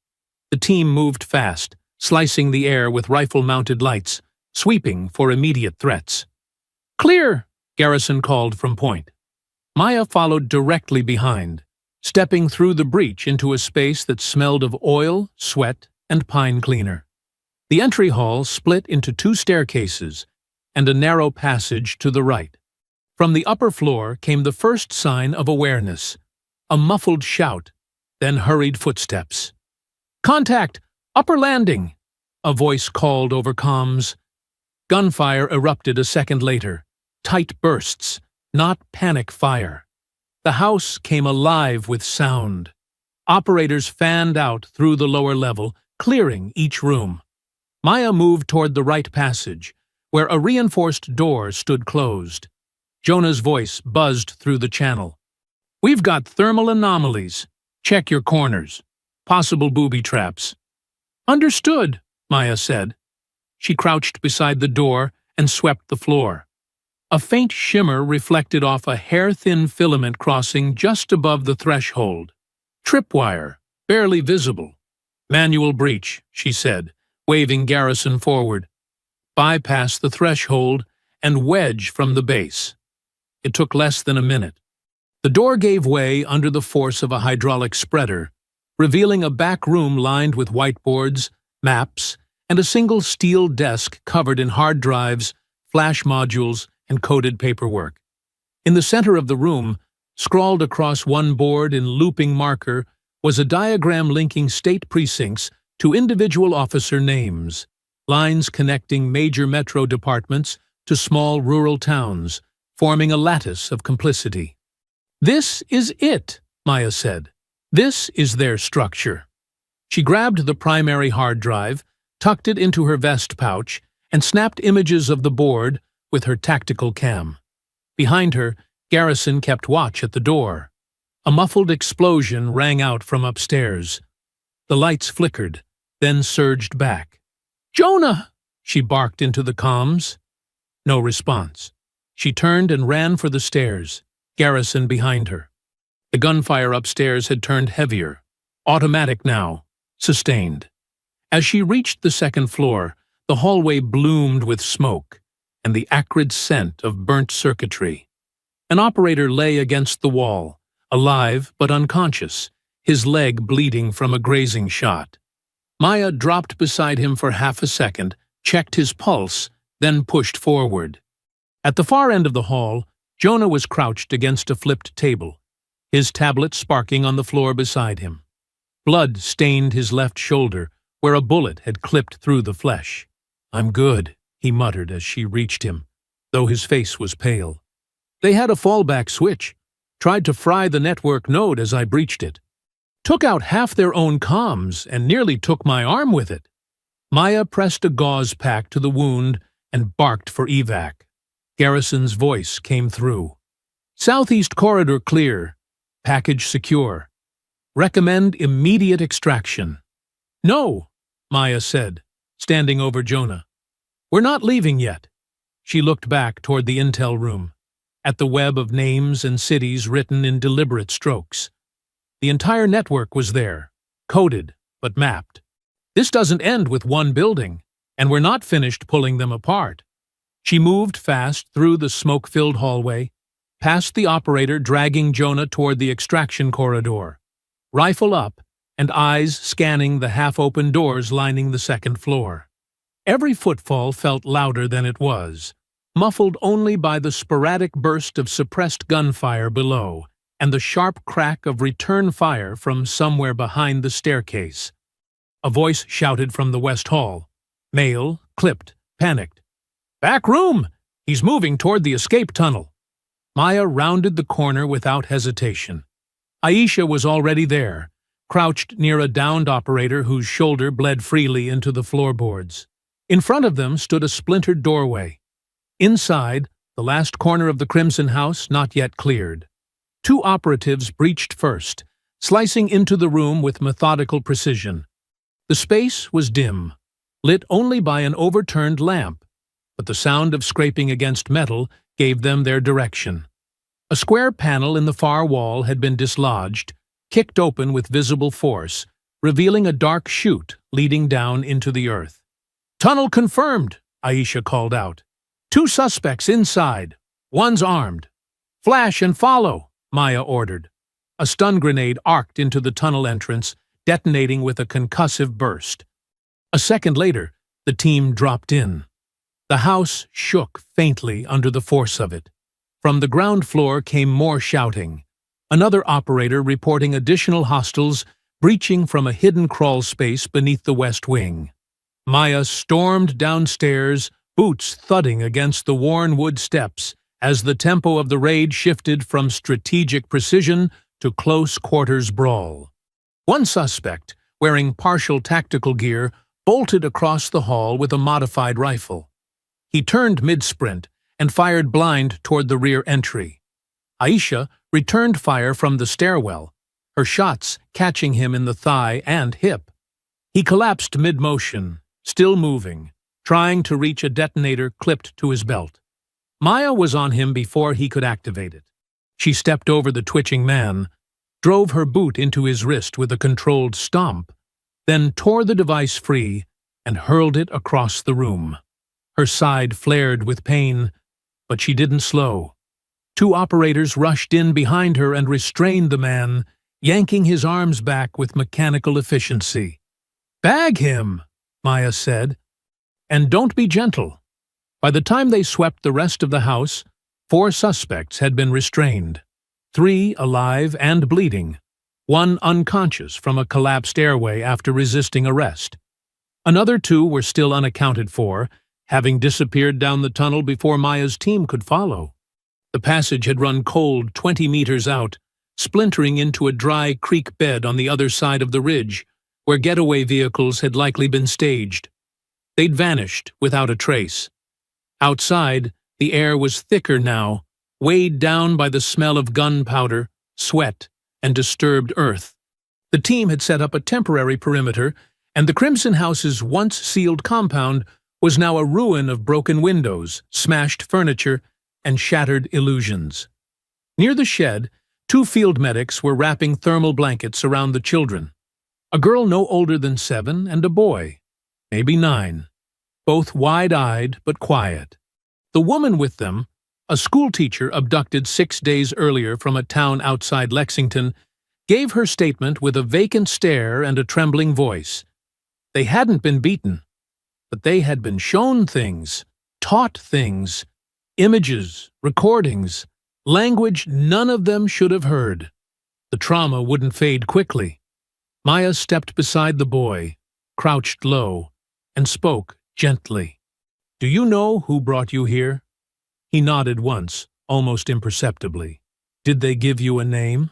The team moved fast, slicing the air with rifle-mounted lights, sweeping for immediate threats. "Clear!" Garrison called from point. Maya followed directly behind, stepping through the breach into a space that smelled of oil, sweat, and pine cleaner. The entry hall split into 2 staircases and a narrow passage to the right. From the upper floor came the first sign of awareness, a muffled shout, then hurried footsteps. "Contact! Upper landing!" a voice called over comms. Gunfire erupted a second later, tight bursts, not panic fire. The house came alive with sound. Operators fanned out through the lower level, clearing each room. Maya moved toward the right passage, where a reinforced door stood closed. Jonah's voice buzzed through the channel. "We've got thermal anomalies. Check your corners. Possible booby traps." "Understood," Maya said. She crouched beside the door and swept the floor. A faint shimmer reflected off a hair-thin filament crossing just above the threshold. "Tripwire, barely visible." "Manual breach," she said, waving Garrison forward. "Bypass the threshold and wedge from the base." It took less than a minute. The door gave way under the force of a hydraulic spreader, revealing a back room lined with whiteboards, maps, and a single steel desk covered in hard drives, flash modules, and coded paperwork. In the center of the room, scrawled across one board in looping marker, was a diagram linking state precincts to individual officer names, lines connecting major metro departments to small rural towns, forming a lattice of complicity. "This is it," Maya said. "This is their structure." She grabbed the primary hard drive, tucked it into her vest pouch, and snapped images of the board with her tactical cam. Behind her, Garrison kept watch at the door. A muffled explosion rang out from upstairs. The lights flickered, then surged back. "Jonah!" she barked into the comms. No response. She turned and ran for the stairs, Garrison behind her. The gunfire upstairs had turned heavier, automatic now, sustained. As she reached the second floor, the hallway bloomed with smoke and the acrid scent of burnt circuitry. An operator lay against the wall, alive but unconscious, his leg bleeding from a grazing shot. Maya dropped beside him for half a second, checked his pulse, then pushed forward. At the far end of the hall, Jonah was crouched against a flipped table, his tablet sparking on the floor beside him. Blood stained his left shoulder, where a bullet had clipped through the flesh. "I'm good," he muttered as she reached him, though his face was pale. "They had a fallback switch. Tried to fry the network node as I breached it. Took out half their own comms and nearly took my arm with it." Maya pressed a gauze pack to the wound and barked for evac. Garrison's voice came through. "Southeast corridor clear. Package secure. Recommend immediate extraction." "No," Maya said, standing over Jonah. "We're not leaving yet." She looked back toward the intel room, at the web of names and cities written in deliberate strokes. The entire network was there, coded but mapped. "This doesn't end with one building, and we're not finished pulling them apart." She moved fast through the smoke-filled hallway, past the operator dragging Jonah toward the extraction corridor, rifle up and eyes scanning the half-open doors lining the second floor. Every footfall felt louder than it was, muffled only by the sporadic burst of suppressed gunfire below and the sharp crack of return fire from somewhere behind the staircase. A voice shouted from the West Hall. Male, clipped, panicked. "Back room! He's moving toward the escape tunnel." Maya rounded the corner without hesitation. Aisha was already there, crouched near a downed operator whose shoulder bled freely into the floorboards. In front of them stood a splintered doorway. Inside, the last corner of the Crimson House not yet cleared. Two operatives breached first, slicing into the room with methodical precision. The space was dim, lit only by an overturned lamp, but the sound of scraping against metal gave them their direction. A square panel in the far wall had been dislodged, kicked open with visible force, revealing a dark chute leading down into the earth. "Tunnel confirmed," Aisha called out. "2 suspects inside. One's armed." "Flash and follow," Maya ordered. A stun grenade arced into the tunnel entrance, detonating with a concussive burst. A second later, the team dropped in. The house shook faintly under the force of it. From the ground floor came more shouting. Another operator reporting additional hostiles breaching from a hidden crawl space beneath the west wing. Maya stormed downstairs, boots thudding against the worn wood steps as the tempo of the raid shifted from strategic precision to close-quarters brawl. One suspect, wearing partial tactical gear, bolted across the hall with a modified rifle. He turned mid-sprint and fired blind toward the rear entry. Aisha returned fire from the stairwell, her shots catching him in the thigh and hip. He collapsed mid-motion, still moving, trying to reach a detonator clipped to his belt. Maya was on him before he could activate it. She stepped over the twitching man, drove her boot into his wrist with a controlled stomp, then tore the device free and hurled it across the room. Her side flared with pain, but she didn't slow. 2 operators rushed in behind her and restrained the man, yanking his arms back with mechanical efficiency. "Bag him," Maya said. "And don't be gentle." By the time they swept the rest of the house, 4 suspects had been restrained. 3 alive and bleeding. 1 unconscious from a collapsed airway after resisting arrest. Another 2 were still unaccounted for, having disappeared down the tunnel before Maya's team could follow. The passage had run cold 20 meters out, splintering into a dry creek bed on the other side of the ridge, where getaway vehicles had likely been staged. They'd vanished without a trace. Outside, the air was thicker now, weighed down by the smell of gunpowder, sweat, and disturbed earth. The team had set up a temporary perimeter, and the Crimson House's once sealed compound was now a ruin of broken windows, smashed furniture, and shattered illusions. Near the shed, 2 field medics were wrapping thermal blankets around the children. A girl no older than 7 and a boy, maybe 9, both wide-eyed but quiet. The woman with them, a schoolteacher abducted 6 days earlier from a town outside Lexington, gave her statement with a vacant stare and a trembling voice. They hadn't been beaten, but they had been shown things, taught things, images, recordings, language none of them should have heard. The trauma wouldn't fade quickly. Maya stepped beside the boy, crouched low, and spoke gently. "Do you know who brought you here?" He nodded once, almost imperceptibly. "Did they give you a name?"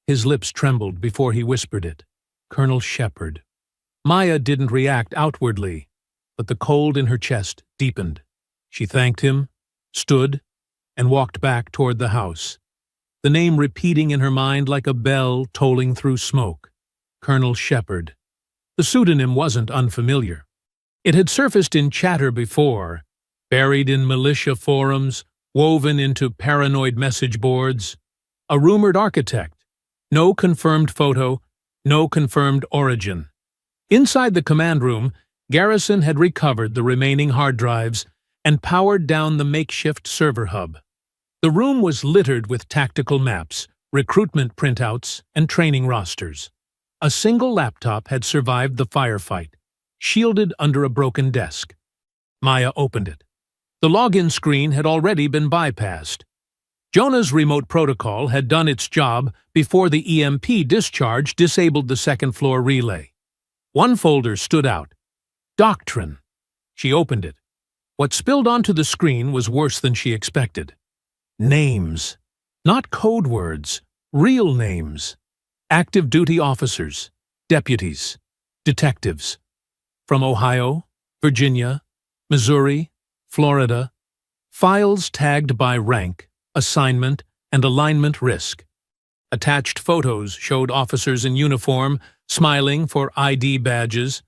His lips trembled before he whispered it. "Colonel Shepard." Maya didn't react outwardly, but the cold in her chest deepened. She thanked him, stood, and walked back toward the house, the name repeating in her mind like a bell tolling through smoke. Colonel Shepard. The pseudonym wasn't unfamiliar. It had surfaced in chatter before, buried in militia forums, woven into paranoid message boards. A rumored architect. No confirmed photo, no confirmed origin. Inside the command room, Garrison had recovered the remaining hard drives and powered down the makeshift server hub. The room was littered with tactical maps, recruitment printouts, and training rosters. A single laptop had survived the firefight, shielded under a broken desk. Maya opened it. The login screen had already been bypassed. Jonah's remote protocol had done its job before the EMP discharge disabled the second-floor relay. One folder stood out. Doctrine. She opened it. What spilled onto the screen was worse than she expected. Names. Not code words, real names. Active duty officers, deputies, detectives. From Ohio, Virginia, Missouri, Florida. Files tagged by rank, assignment, and alignment risk. Attached photos showed officers in uniform, smiling for ID badges.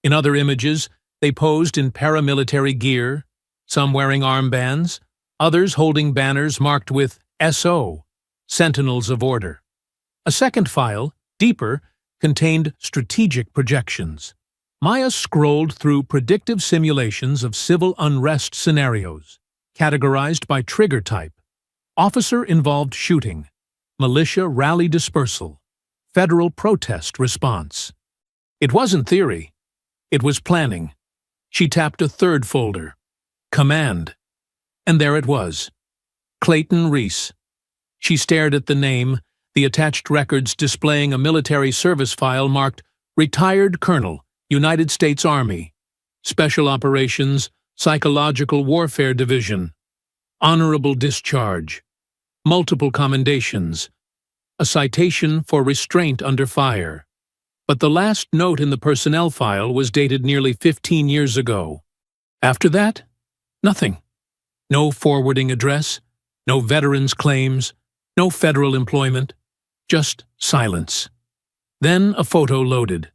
In other images, they posed in paramilitary gear, some wearing armbands, others holding banners marked with SO, Sentinels of Order. A second file, deeper, contained strategic projections. Maya scrolled through predictive simulations of civil unrest scenarios, categorized by trigger type. Officer-involved shooting, militia rally dispersal, federal protest response. It wasn't theory. It was planning. She tapped a third folder. Command. And there it was. Clayton Reese. She stared at the name, the attached records displaying a military service file marked Retired Colonel, United States Army, Special Operations, Psychological Warfare Division, Honorable Discharge, multiple commendations, a citation for restraint under fire. But the last note in the personnel file was dated nearly 15 years ago. After that, nothing. No forwarding address, no veterans' claims, no federal employment, just silence. Then a photo loaded.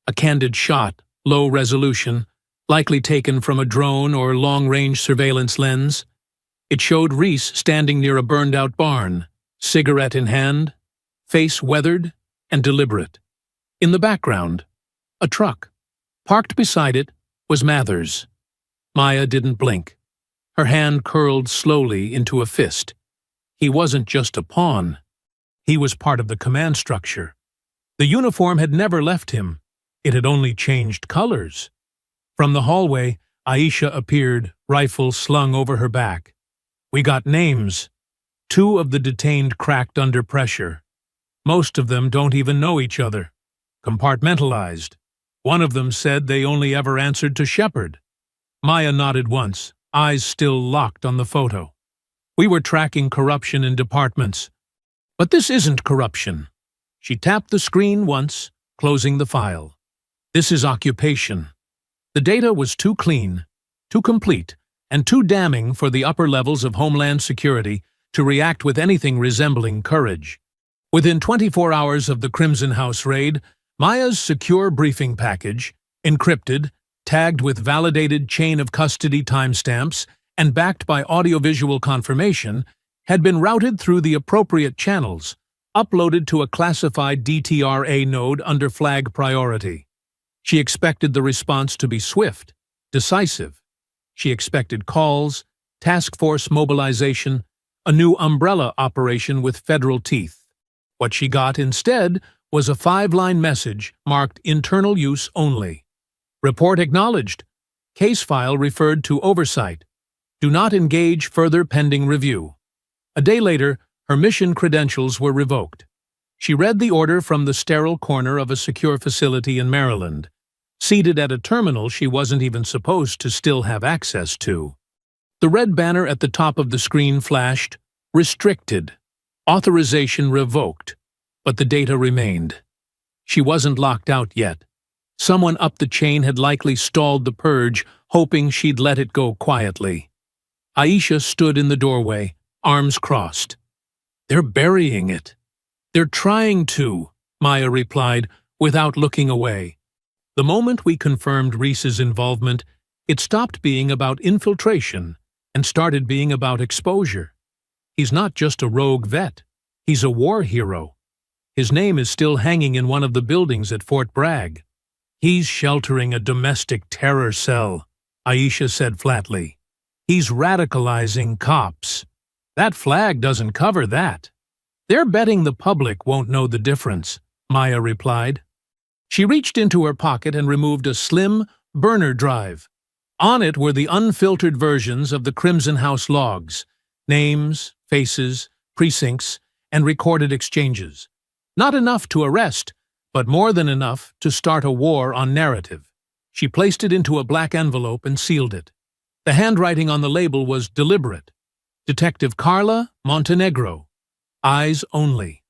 A candid shot, low resolution, likely taken from a drone or long-range surveillance lens. It showed Reese standing near a burned-out barn, cigarette in hand, face weathered and deliberate. In the background, a truck. Parked beside it was Mathers. Maya didn't blink. Her hand curled slowly into a fist. He wasn't just a pawn. He was part of the command structure. The uniform had never left him. It had only changed colors. From the hallway, Aisha appeared, rifle slung over her back. We got names. 2 of the detained cracked under pressure. Most of them don't even know each other. Compartmentalized. One of them said they only ever answered to Shepard. Maya nodded once, eyes still locked on the photo. We were tracking corruption in departments. But this isn't corruption. She tapped the screen once, closing the file. This is occupation. The data was too clean, too complete, and too damning for the upper levels of Homeland Security to react with anything resembling courage. Within 24 hours of the Crimson House raid, Maya's secure briefing package, encrypted, tagged with validated chain of custody timestamps, and backed by audiovisual confirmation, had been routed through the appropriate channels, uploaded to a classified DTRA node under flag priority. She expected the response to be swift, decisive. She expected calls, task force mobilization, a new umbrella operation with federal teeth. What she got instead was a 5-line message marked internal use only. Report acknowledged. Case file referred to oversight. Do not engage further pending review. A day later, her mission credentials were revoked. She read the order from the sterile corner of a secure facility in Maryland, seated at a terminal she wasn't even supposed to still have access to. The red banner at the top of the screen flashed, "Restricted. Authorization revoked." But the data remained. She wasn't locked out yet. Someone up the chain had likely stalled the purge, hoping she'd let it go quietly. Aisha stood in the doorway, arms crossed. "They're burying it." "They're trying to," Maya replied, without looking away. The moment we confirmed Reese's involvement, it stopped being about infiltration and started being about exposure. He's not just a rogue vet. He's a war hero. His name is still hanging in one of the buildings at Fort Bragg. "He's sheltering a domestic terror cell," Aisha said flatly. "He's radicalizing cops. That flag doesn't cover that." "They're betting the public won't know the difference," Maya replied. She reached into her pocket and removed a slim burner drive. On it were the unfiltered versions of the Crimson House logs, names, faces, precincts, and recorded exchanges. Not enough to arrest, but more than enough to start a war on narrative. She placed it into a black envelope and sealed it. The handwriting on the label was deliberate. Detective Carla Montenegro. Eyes only.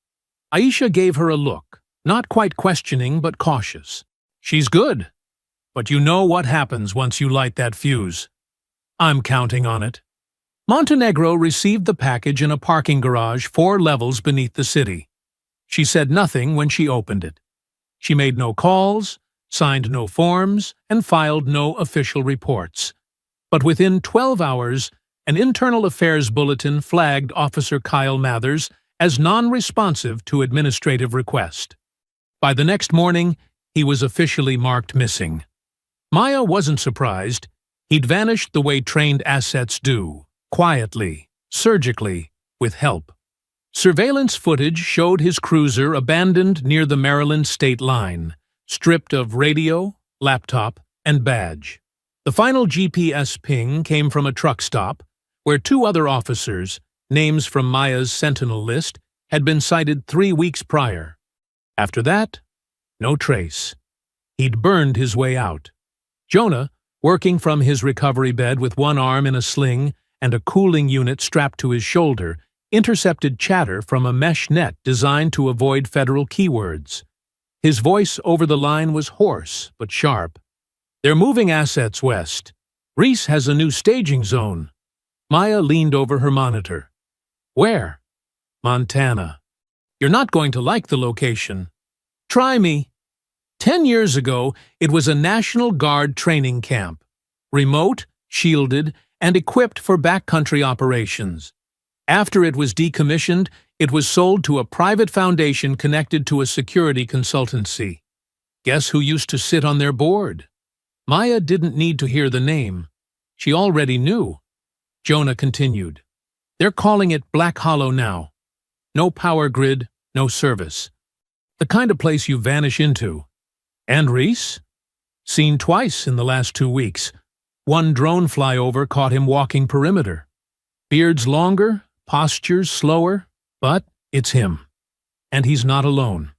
Aisha gave her a look, not quite questioning but cautious. "She's good. But you know what happens once you light that fuse." "I'm counting on it." Montenegro received the package in a parking garage 4 levels beneath the city. She said nothing when she opened it. She made no calls, signed no forms, and filed no official reports. But within 12 hours, an internal affairs bulletin flagged Officer Kyle Mathers as non-responsive to administrative request. By the next morning, he was officially marked missing. Maya wasn't surprised. He'd vanished the way trained assets do, quietly, surgically, with help. Surveillance footage showed his cruiser abandoned near the Maryland state line, stripped of radio, laptop, and badge. The final GPS ping came from a truck stop, where 2 other officers, names from Maya's Sentinel list, had been sighted 3 weeks prior. After that, no trace. He'd burned his way out. Jonah, working from his recovery bed with one arm in a sling and a cooling unit strapped to his shoulder, intercepted chatter from a mesh net designed to avoid federal keywords. His voice over the line was hoarse but sharp. "They're moving assets west. Reese has a new staging zone." Maya leaned over her monitor. "Where?" "Montana." "You're not going to like the location." "Try me." 10 years ago, it was a National Guard training camp. Remote, shielded, and equipped for backcountry operations. After it was decommissioned, it was sold to a private foundation connected to a security consultancy. Guess who used to sit on their board? Maya didn't need to hear the name. She already knew. Jonah continued. "They're calling it Black Hollow now. No power grid, no service. The kind of place you vanish into." "And Reese?" "Seen twice in the last 2 weeks. One drone flyover caught him walking perimeter. Beard's longer, posture's slower, but it's him. And he's not alone.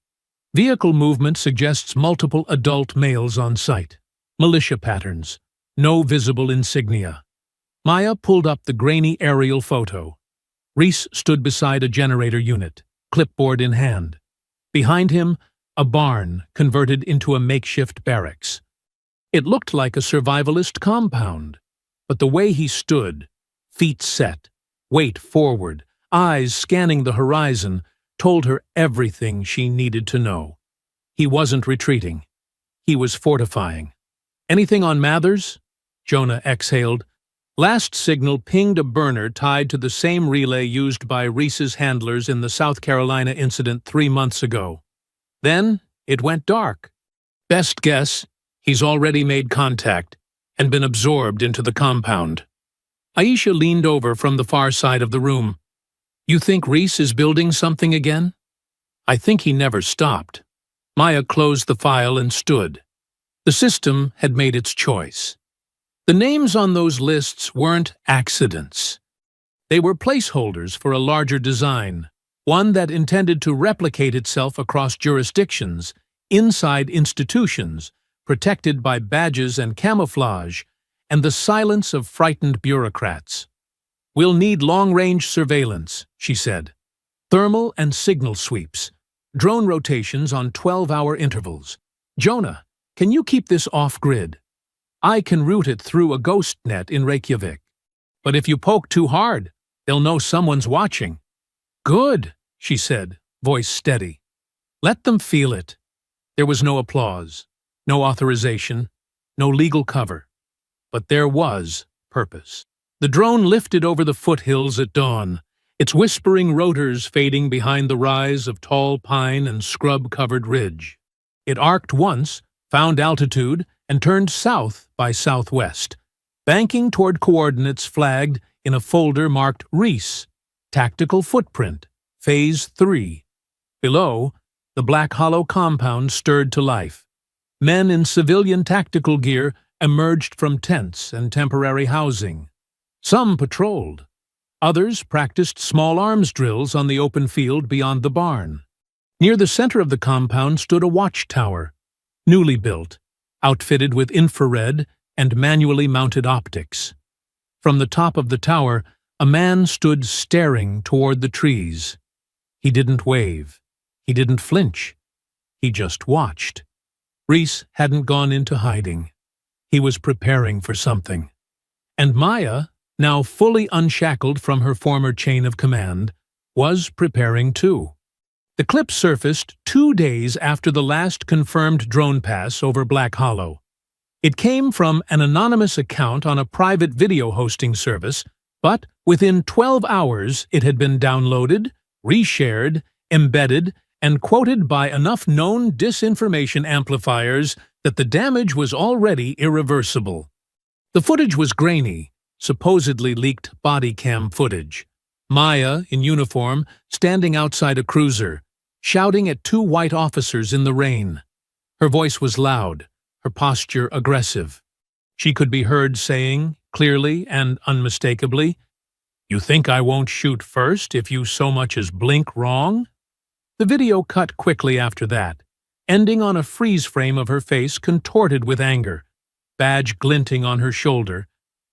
Vehicle movement suggests multiple adult males on site. Militia patterns. No visible insignia." Maya pulled up the grainy aerial photo. Reese stood beside a generator unit, clipboard in hand. Behind him, a barn converted into a makeshift barracks. It looked like a survivalist compound, but the way he stood, feet set, weight forward, eyes scanning the horizon, told her everything she needed to know. He wasn't retreating. He was fortifying. "Anything on Mathers?" Jonah exhaled. "Last signal pinged a burner tied to the same relay used by Reese's handlers in the South Carolina incident 3 months ago. Then it went dark. Best guess, he's already made contact and been absorbed into the compound." Aisha leaned over from the far side of the room. "You think Reese is building something again?" "I think he never stopped." Maya closed the file and stood. The system had made its choice. The names on those lists weren't accidents. They were placeholders for a larger design, one that intended to replicate itself across jurisdictions, inside institutions, protected by badges and camouflage, and the silence of frightened bureaucrats. "We'll need long-range surveillance," she said. "Thermal and signal sweeps. Drone rotations on 12-hour intervals. Jonah, can you keep this off-grid? I can route it through a ghost net in Reykjavik. But if you poke too hard, they'll know someone's watching." "Good," she said, voice steady. "Let them feel it." There was no applause, no authorization, no legal cover. But there was purpose. The drone lifted over the foothills at dawn, its whispering rotors fading behind the rise of tall pine and scrub-covered ridge. It arced once, found altitude, and turned south by southwest, banking toward coordinates flagged in a folder marked Reese, Tactical Footprint, Phase 3. Below, the Black Hollow compound stirred to life. Men in civilian tactical gear emerged from tents and temporary housing. Some patrolled. Others practiced small arms drills on the open field beyond the barn. Near the center of the compound stood a watchtower, newly built, outfitted with infrared and manually mounted optics. From the top of the tower, a man stood staring toward the trees. He didn't wave. He didn't flinch. He just watched. Reese hadn't gone into hiding. He was preparing for something. And Maya, now fully unshackled from her former chain of command, was preparing too. The clip surfaced 2 days after the last confirmed drone pass over Black Hollow. It came from an anonymous account on a private video hosting service, but within 12 hours it had been downloaded, reshared, embedded, and quoted by enough known disinformation amplifiers that the damage was already irreversible. The footage was grainy, supposedly leaked body cam footage. Maya, in uniform, standing outside a cruiser, shouting at 2 white officers in the rain. Her voice was loud, her posture aggressive. She could be heard saying, clearly and unmistakably, "You think I won't shoot first if you so much as blink wrong?" The video cut quickly after that, ending on a freeze frame of her face contorted with anger, badge glinting on her shoulder,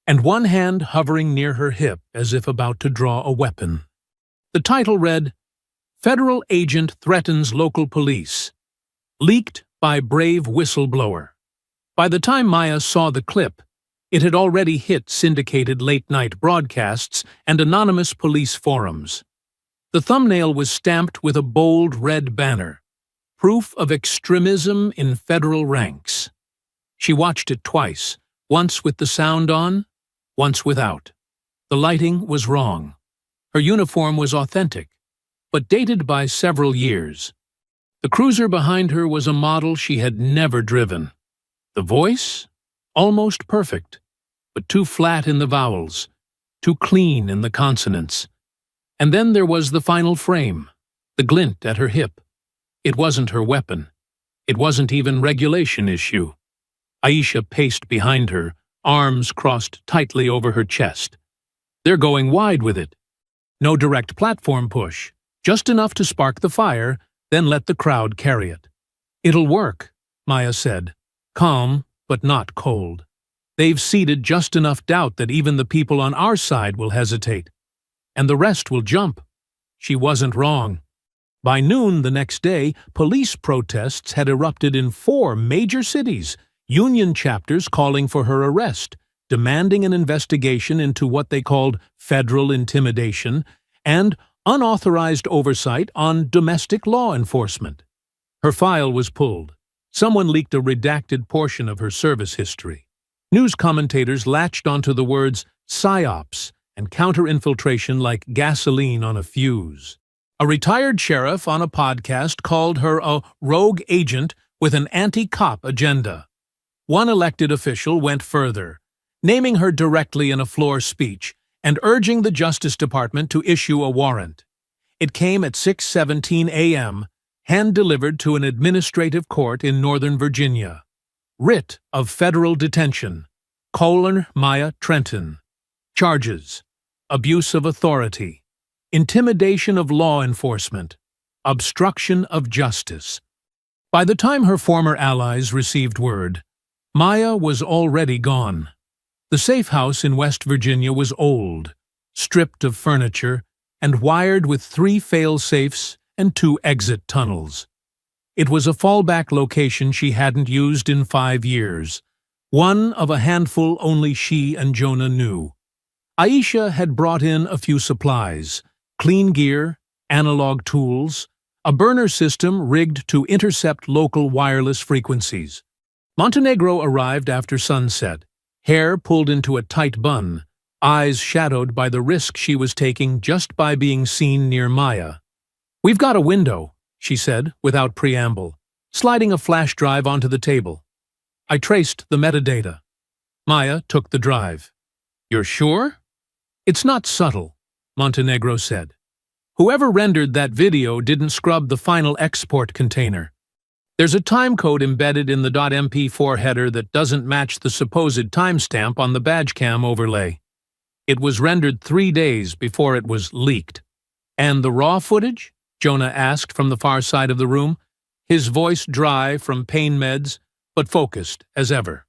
and one hand hovering near her hip as if about to draw a weapon. The title read, "Federal Agent Threatens Local Police. Leaked by Brave Whistleblower." By the time Maya saw the clip, it had already hit syndicated late-night broadcasts and anonymous police forums. The thumbnail was stamped with a bold red banner, "Proof of Extremism in Federal Ranks." She watched it twice, once with the sound on, once without. The lighting was wrong. Her uniform was authentic, but dated by several years. The cruiser behind her was a model she had never driven. The voice? Almost perfect, but too flat in the vowels, too clean in the consonants. And then there was the final frame, the glint at her hip. It wasn't her weapon. It wasn't even regulation issue. Aisha paced behind her, arms crossed tightly over her chest. They're going wide with it. No direct platform push, just enough to spark the fire, then let the crowd carry it. "It'll work," Maya said, calm but not cold. "They've seeded just enough doubt that even the people on our side will hesitate." and the rest will jump. She wasn't wrong. By noon the next day, police protests had erupted in 4 major cities, union chapters calling for her arrest, demanding an investigation into what they called federal intimidation and unauthorized oversight on domestic law enforcement. Her file was pulled. Someone leaked a redacted portion of her service history. News commentators latched onto the words psyops and counterinfiltration like gasoline on a fuse. A retired sheriff on a podcast called her a rogue agent with an anti-cop agenda. One elected official went further, naming her directly in a floor speech and urging the Justice Department to issue a warrant. It came at 6:17 a.m., hand-delivered to an administrative court in Northern Virginia. Writ of federal detention. Maya Trenton. Charges: abuse of authority, intimidation of law enforcement, obstruction of justice. By the time her former allies received word, Maya was already gone. The safe house in West Virginia was old, stripped of furniture, and wired with 3 fail-safes and 2 exit tunnels. It was a fallback location she hadn't used in 5 years, one of a handful only she and Jonah knew. Aisha had brought in a few supplies: clean gear, analog tools, a burner system rigged to intercept local wireless frequencies. Montenegro arrived after sunset, hair pulled into a tight bun, eyes shadowed by the risk she was taking just by being seen near Maya. "We've got a window," she said, without preamble, sliding a flash drive onto the table. I traced the metadata. Maya took the drive. "You're sure?" "It's not subtle," Montenegro said. "Whoever rendered that video didn't scrub the final export container. There's a timecode embedded in the .mp4 header that doesn't match the supposed timestamp on the badgecam overlay. It was rendered 3 days before it was leaked." "And the raw footage?" Jonah asked from the far side of the room, his voice dry from pain meds, but focused as ever.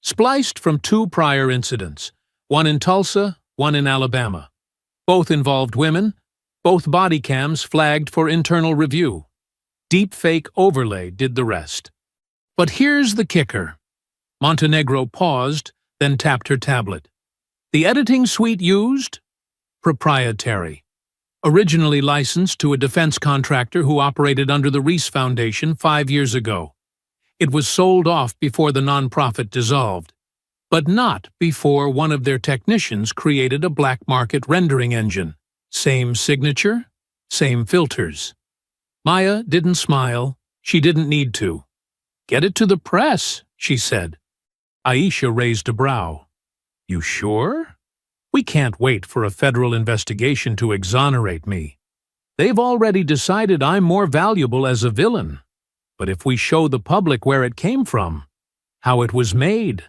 "Spliced from 2 prior incidents, one in Tulsa, one in Alabama. Both involved women, both body cams flagged for internal review. Deepfake overlay did the rest. But here's the kicker." Montenegro paused, then tapped her tablet. "The editing suite used? Proprietary. Originally licensed to a defense contractor who operated under the Reese Foundation 5 years ago. It was sold off before the nonprofit dissolved, but not before one of their technicians created a black market rendering engine. Same signature, same filters." Maya didn't smile. She didn't need to. "Get it to the press," she said. Aisha raised a brow. "You sure? We can't wait for a federal investigation to exonerate me. They've already decided I'm more valuable as a villain. But if we show the public where it came from, how it was made,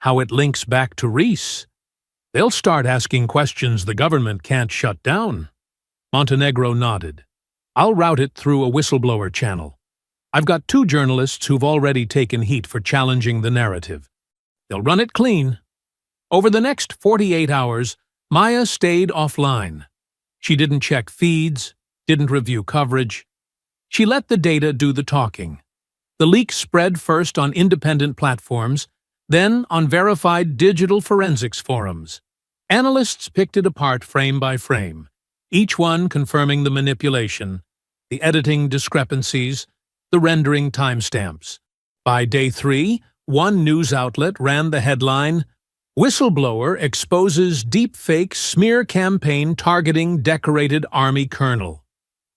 how it links back to Reese, they'll start asking questions the government can't shut down." Montenegro nodded. "I'll route it through a whistleblower channel. I've got 2 journalists who've already taken heat for challenging the narrative. They'll run it clean." Over the next 48 hours, Maya stayed offline. She didn't check feeds, didn't review coverage. She let the data do the talking. The leak spread first on independent platforms, then on verified digital forensics forums. Analysts picked it apart frame by frame, each one confirming the manipulation, the editing discrepancies, the rendering timestamps. By day 3, one news outlet ran the headline, "Whistleblower exposes deepfake smear campaign targeting decorated Army colonel."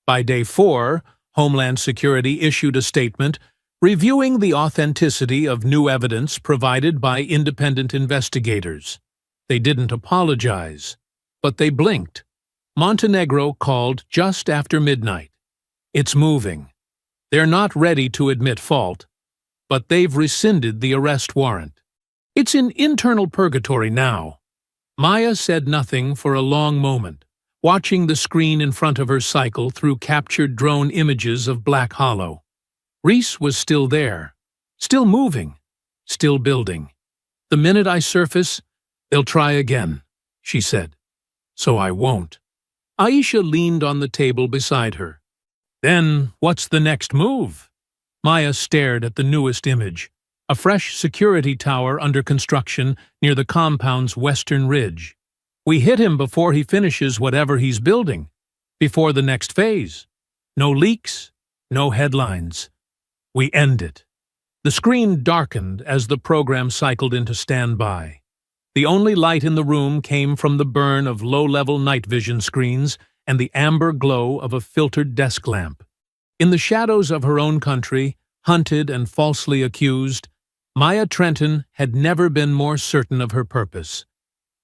By day 4, Homeland Security issued a statement reviewing the authenticity of new evidence provided by independent investigators. They didn't apologize, but they blinked. Montenegro called just after midnight. "It's moving. They're not ready to admit fault, but they've rescinded the arrest warrant. It's in internal purgatory now." Maya said nothing for a long moment, watching the screen in front of her cycle through captured drone images of Black Hollow. Reese was still there, still moving, still building. "The minute I surface, they'll try again," she said. "So I won't." Aisha leaned on the table beside her. Then, what's the next move? Maya stared at the newest image, a fresh security tower under construction near the compound's western ridge. We hit him before he finishes whatever he's building, before the next phase. No leaks, no headlines. We end it. The screen darkened as the program cycled into standby. The only light in the room came from the burn of low-level night vision screens and the amber glow of a filtered desk lamp. In the shadows of her own country, hunted and falsely accused, Maya Trenton had never been more certain of her purpose.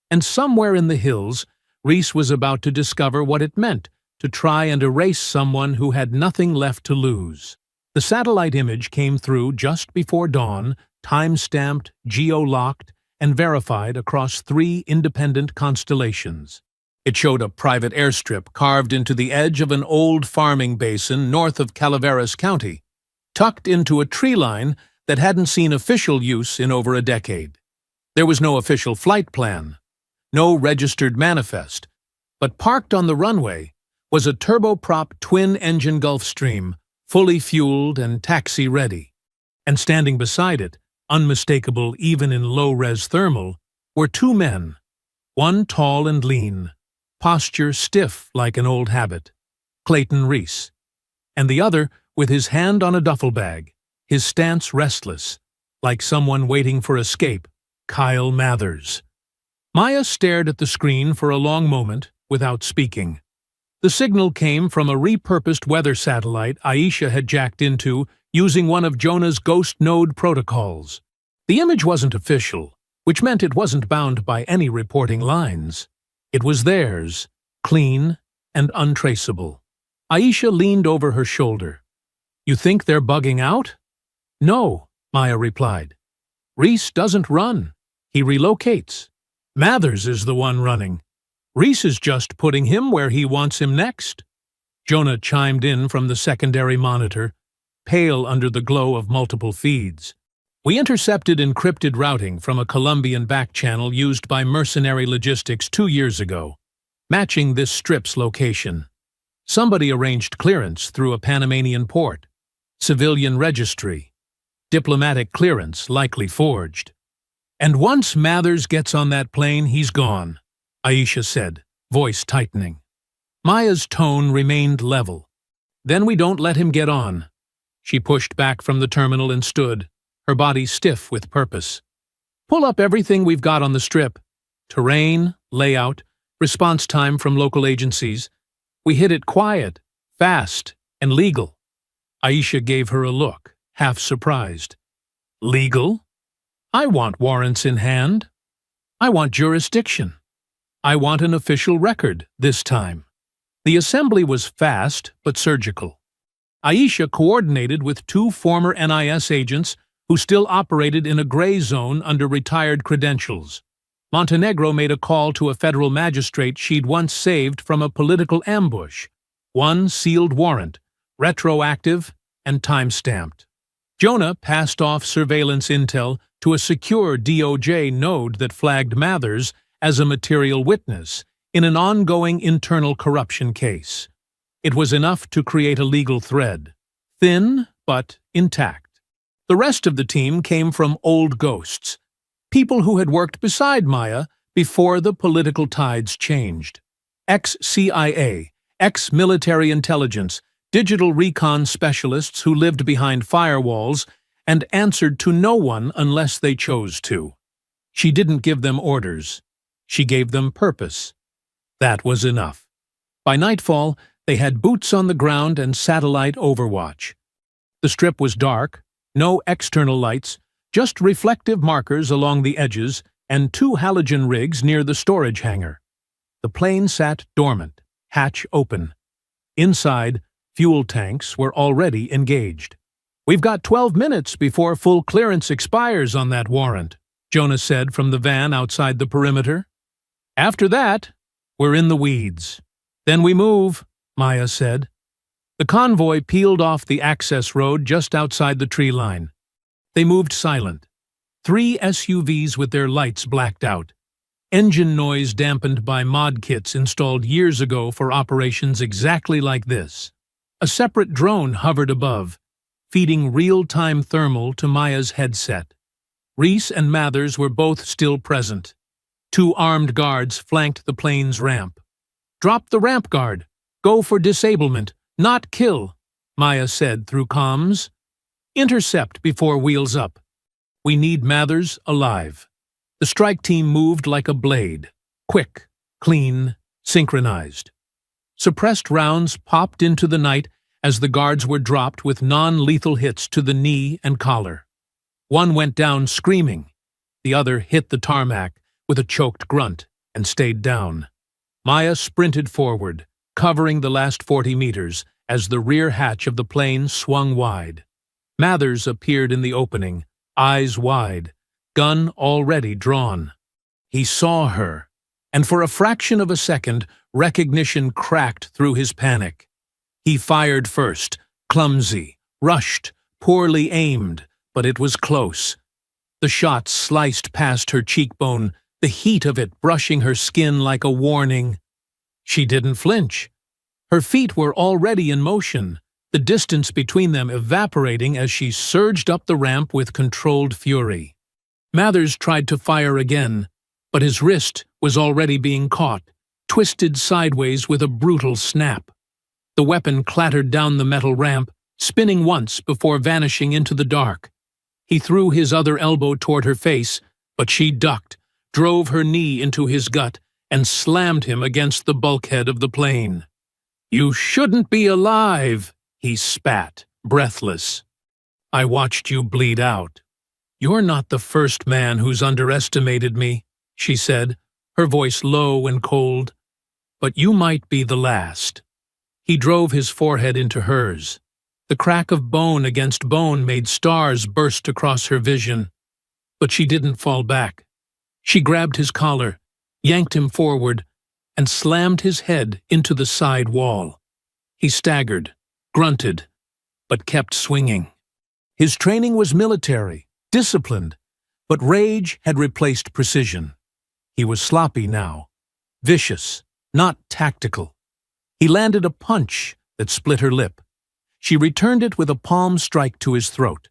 And somewhere in the hills, Reese was about to discover what it meant to try and erase someone who had nothing left to lose. The satellite image came through just before dawn, time-stamped, geo-locked, and verified across 3 independent constellations. It showed a private airstrip carved into the edge of an old farming basin north of Calaveras County, tucked into a tree line that hadn't seen official use in over a decade. There was no official flight plan, no registered manifest, but parked on the runway was a turboprop twin-engine Gulfstream, fully fueled and taxi-ready. And standing beside it, unmistakable even in low-res thermal, were 2 men, one tall and lean, posture stiff like an old habit, Clayton Reese, and the other with his hand on a duffel bag, his stance restless, like someone waiting for escape, Kyle Mathers. Maya stared at the screen for a long moment without speaking. The signal came from a repurposed weather satellite Aisha had jacked into using one of Jonah's Ghost Node protocols. The image wasn't official, which meant it wasn't bound by any reporting lines. It was theirs, clean and untraceable. Aisha leaned over her shoulder. "You think they're bugging out?" "No," Maya replied. "Reese doesn't run. He relocates. Mathers is the one running. Reese is just putting him where he wants him next." Jonah chimed in from the secondary monitor, pale under the glow of multiple feeds. "We intercepted encrypted routing from a Colombian backchannel used by Mercenary Logistics 2 years ago, matching this strip's location. Somebody arranged clearance through a Panamanian port, civilian registry, diplomatic clearance likely forged. And once Mathers gets on that plane, he's gone," Aisha said, voice tightening. Maya's tone remained level. "Then we don't let him get on." She pushed back from the terminal and stood, her body stiff with purpose. "Pull up everything we've got on the strip. Terrain, layout, response time from local agencies. We hit it quiet, fast, and legal." Aisha gave her a look, half surprised. "Legal? I want warrants in hand. I want jurisdiction. I want an official record this time." The assembly was fast but surgical. Aisha coordinated with 2 former NIS agents who still operated in a gray zone under retired credentials. Montenegro made a call to a federal magistrate she'd once saved from a political ambush. 1 sealed warrant, retroactive and time-stamped. Jonah passed off surveillance intel to a secure DOJ node that flagged Mathers as a material witness in an ongoing internal corruption case. It was enough to create a legal thread, thin but intact. The rest of the team came from old ghosts, people who had worked beside Maya before the political tides changed. Ex-CIA, ex-military intelligence, digital recon specialists who lived behind firewalls and answered to no one unless they chose to. She didn't give them orders. She gave them purpose. That was enough. By nightfall, they had boots on the ground and satellite overwatch. The strip was dark, no external lights, just reflective markers along the edges and 2 halogen rigs near the storage hangar. The plane sat dormant, hatch open. Inside, fuel tanks were already engaged. "We've got 12 minutes before full clearance expires on that warrant," Jonah said from the van outside the perimeter. "After that, we're in the weeds. Then we move," Maya said. The convoy peeled off the access road just outside the tree line. They moved silent. 3 SUVs with their lights blacked out. engine noise dampened by mod kits installed years ago for operations exactly like this. A separate drone hovered above, feeding real-time thermal to Maya's headset. Reese and Mathers were both still present. 2 armed guards flanked the plane's ramp. "Drop the ramp guard. Go for disablement, not kill," Maya said through comms. "Intercept before wheels up. We need Mathers alive." The strike team moved like a blade. Quick, clean, synchronized. Suppressed rounds popped into the night as the guards were dropped with non-lethal hits to the knee and collar. One went down screaming. The other hit the tarmac with a choked grunt and stayed down. Maya sprinted forward, covering the last 40 meters as the rear hatch of the plane swung wide. Mathers appeared in the opening, eyes wide, gun already drawn. He saw her, and for a fraction of a second, recognition cracked through his panic. He fired first, clumsy, rushed, poorly aimed, but it was close. The shot sliced past her cheekbone, the heat of it brushing her skin like a warning. She didn't flinch. Her feet were already in motion, the distance between them evaporating as she surged up the ramp with controlled fury. Mathers tried to fire again, but his wrist was already being caught, twisted sideways with a brutal snap. The weapon clattered down the metal ramp, spinning once before vanishing into the dark. He threw his other elbow toward her face, but she ducked, drove her knee into his gut, and slammed him against the bulkhead of the plane. "You shouldn't be alive," he spat, breathless. "I watched you bleed out." "You're not the first man who's underestimated me," she said, her voice low and cold. "But you might be the last." He drove his forehead into hers. The crack of bone against bone made stars burst across her vision. But she didn't fall back. She grabbed his collar, yanked him forward, and slammed his head into the side wall. He staggered, grunted, but kept swinging. His training was military, disciplined, but rage had replaced precision. He was sloppy now, vicious, not tactical. He landed a punch that split her lip. She returned it with a palm strike to his throat.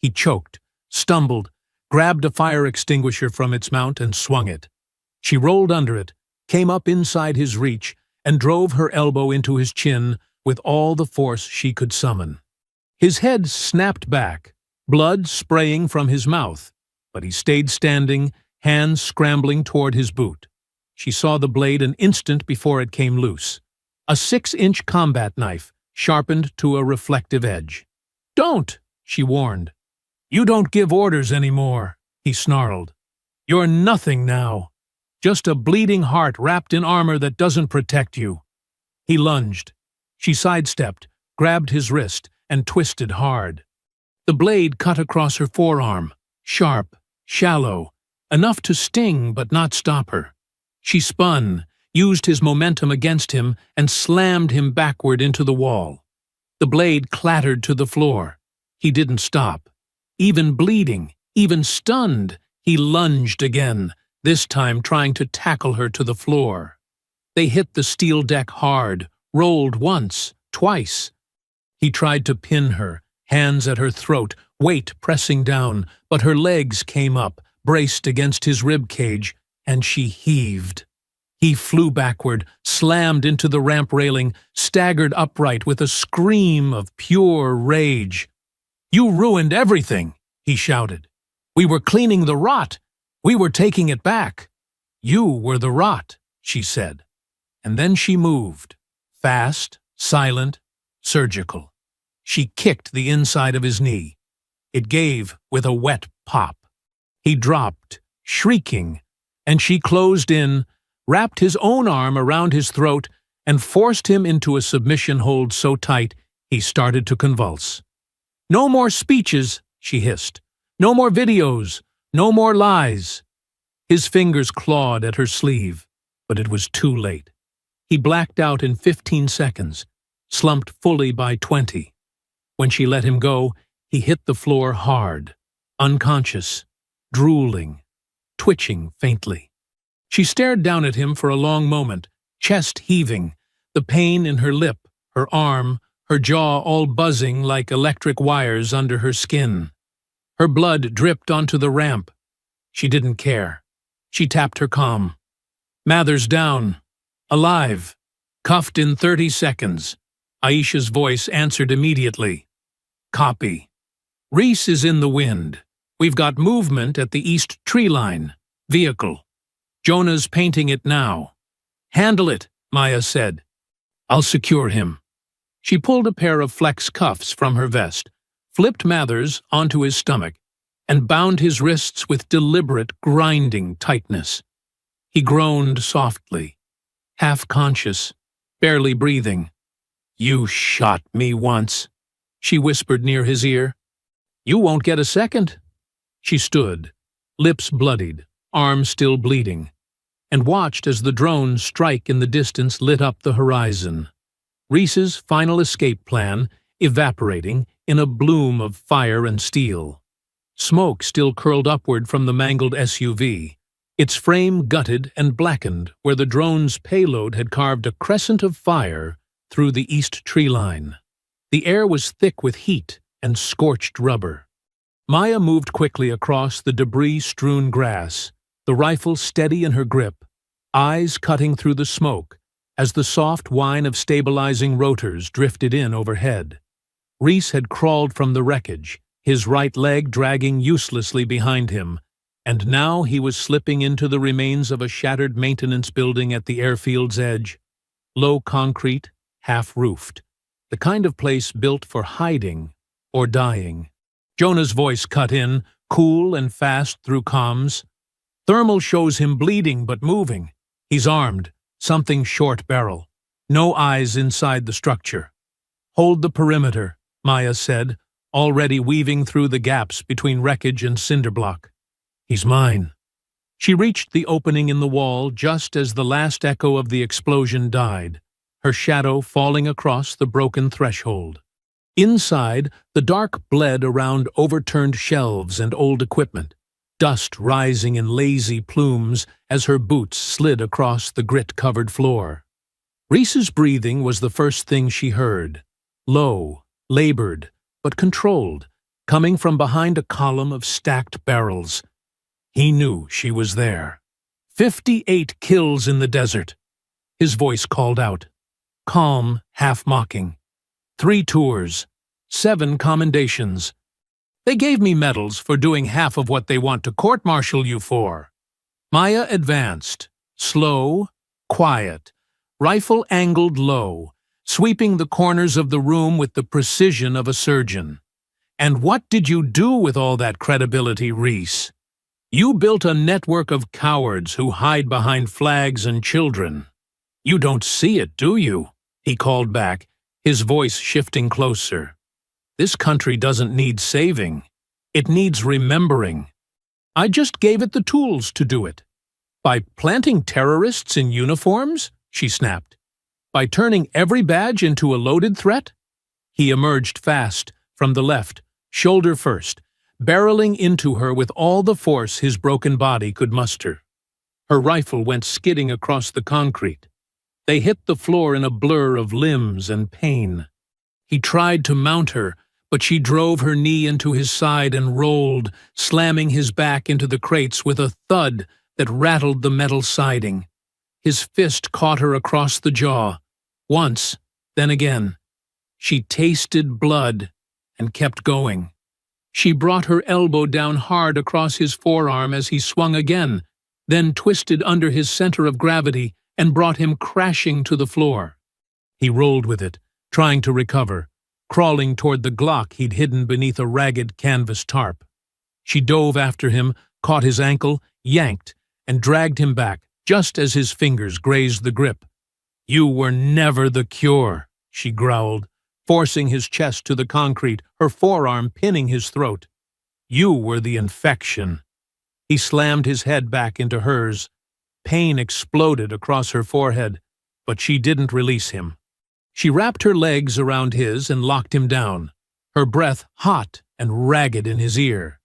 He choked, stumbled, grabbed a fire extinguisher from its mount and swung it. She rolled under it, came up inside his reach, and drove her elbow into his chin with all the force she could summon. His head snapped back, blood spraying from his mouth, but he stayed standing, hands scrambling toward his boot. She saw the blade an instant before it came loose. A 6-inch combat knife, sharpened to a reflective edge. "Don't!" she warned. "You don't give orders anymore," he snarled. "You're nothing now. Just a bleeding heart wrapped in armor that doesn't protect you." He lunged. She sidestepped, grabbed his wrist, and twisted hard. The blade cut across her forearm, sharp, shallow, enough to sting but not stop her. She spun, used his momentum against him, and slammed him backward into the wall. The blade clattered to the floor. He didn't stop. Even bleeding, even stunned, he lunged again, this time trying to tackle her to the floor. They hit the steel deck hard, rolled once, twice. He tried to pin her, hands at her throat, weight pressing down, but her legs came up, braced against his rib cage, and she heaved. He flew backward, slammed into the ramp railing, staggered upright with a scream of pure rage. "You ruined everything," he shouted. "We were cleaning the rot. We were taking it back." "You were the rot," she said. And then she moved, fast, silent, surgical. She kicked the inside of his knee. It gave with a wet pop. He dropped, shrieking, and she closed in, wrapped his own arm around his throat, and forced him into a submission hold so tight he started to convulse. "No more speeches," she hissed. "No more videos. No more lies." His fingers clawed at her sleeve, but it was too late. He blacked out in 15 seconds, slumped fully by 20. When she let him go, he hit the floor hard, unconscious, drooling, twitching faintly. She stared down at him for a long moment, chest heaving, the pain in her lip, her arm, her jaw all buzzing like electric wires under her skin. Her blood dripped onto the ramp. She didn't care. She tapped her comm. "Mathers down. Alive. Cuffed in 30 seconds. Aisha's voice answered immediately. "Copy. Reese is in the wind. We've got movement at the east tree line. Vehicle. Jonah's painting it now." "Handle it," Maya said. "I'll secure him." She pulled a pair of flex cuffs from her vest, flipped Mathers onto his stomach, and bound his wrists with deliberate, grinding tightness. He groaned softly, half-conscious, barely breathing. "You shot me once," she whispered near his ear. "You won't get a second." She stood, lips bloodied, arms still bleeding, and watched as the drone's strike in the distance lit up the horizon. Reese's final escape plan evaporating in a bloom of fire and steel. Smoke still curled upward from the mangled SUV, its frame gutted and blackened where the drone's payload had carved a crescent of fire through the east tree line. The air was thick with heat and scorched rubber. Maya moved quickly across the debris-strewn grass, the rifle steady in her grip, eyes cutting through the smoke as the soft whine of stabilizing rotors drifted in overhead. Reese had crawled from the wreckage, his right leg dragging uselessly behind him, and now he was slipping into the remains of a shattered maintenance building at the airfield's edge. Low concrete, half-roofed, the kind of place built for hiding or dying. Jonah's voice cut in, cool and fast through comms. "Thermal shows him bleeding but moving. He's armed, something short barrel. No eyes inside the structure." "Hold the perimeter," Maya said, already weaving through the gaps between wreckage and cinderblock. "He's mine." She reached the opening in the wall just as the last echo of the explosion died, her shadow falling across the broken threshold. Inside, the dark bled around overturned shelves and old equipment, dust rising in lazy plumes as her boots slid across the grit-covered floor. Reese's breathing was the first thing she heard, low, labored, but controlled, coming from behind a column of stacked barrels. He knew she was there. 58 kills in the desert. His voice called out, calm, half-mocking. 3 tours, 7 commendations. They gave me medals for doing half of what they want to court-martial you for. Maya advanced, slow, quiet, rifle angled low, sweeping the corners of the room with the precision of a surgeon. "And what did you do with all that credibility, Reese? You built a network of cowards who hide behind flags and children. You don't see it, do you?" he called back, his voice shifting closer. "This country doesn't need saving. It needs remembering. I just gave it the tools to do it. By planting terrorists in uniforms?" she snapped. "By turning every badge into a loaded threat?" He emerged fast, from the left, shoulder first, barreling into her with all the force his broken body could muster. Her rifle went skidding across the concrete. They hit the floor in a blur of limbs and pain. He tried to mount her, but she drove her knee into his side and rolled, slamming his back into the crates with a thud that rattled the metal siding. His fist caught her across the jaw. Once, then again. She tasted blood and kept going. She brought her elbow down hard across his forearm as he swung again, then twisted under his center of gravity and brought him crashing to the floor. He rolled with it, trying to recover, crawling toward the Glock he'd hidden beneath a ragged canvas tarp. She dove after him, caught his ankle, yanked, and dragged him back, just as his fingers grazed the grip. "You were never the cure," she growled, forcing his chest to the concrete, her forearm pinning his throat. "You were the infection." He slammed his head back into hers. Pain exploded across her forehead, but she didn't release him. She wrapped her legs around his and locked him down, her breath hot and ragged in his ear.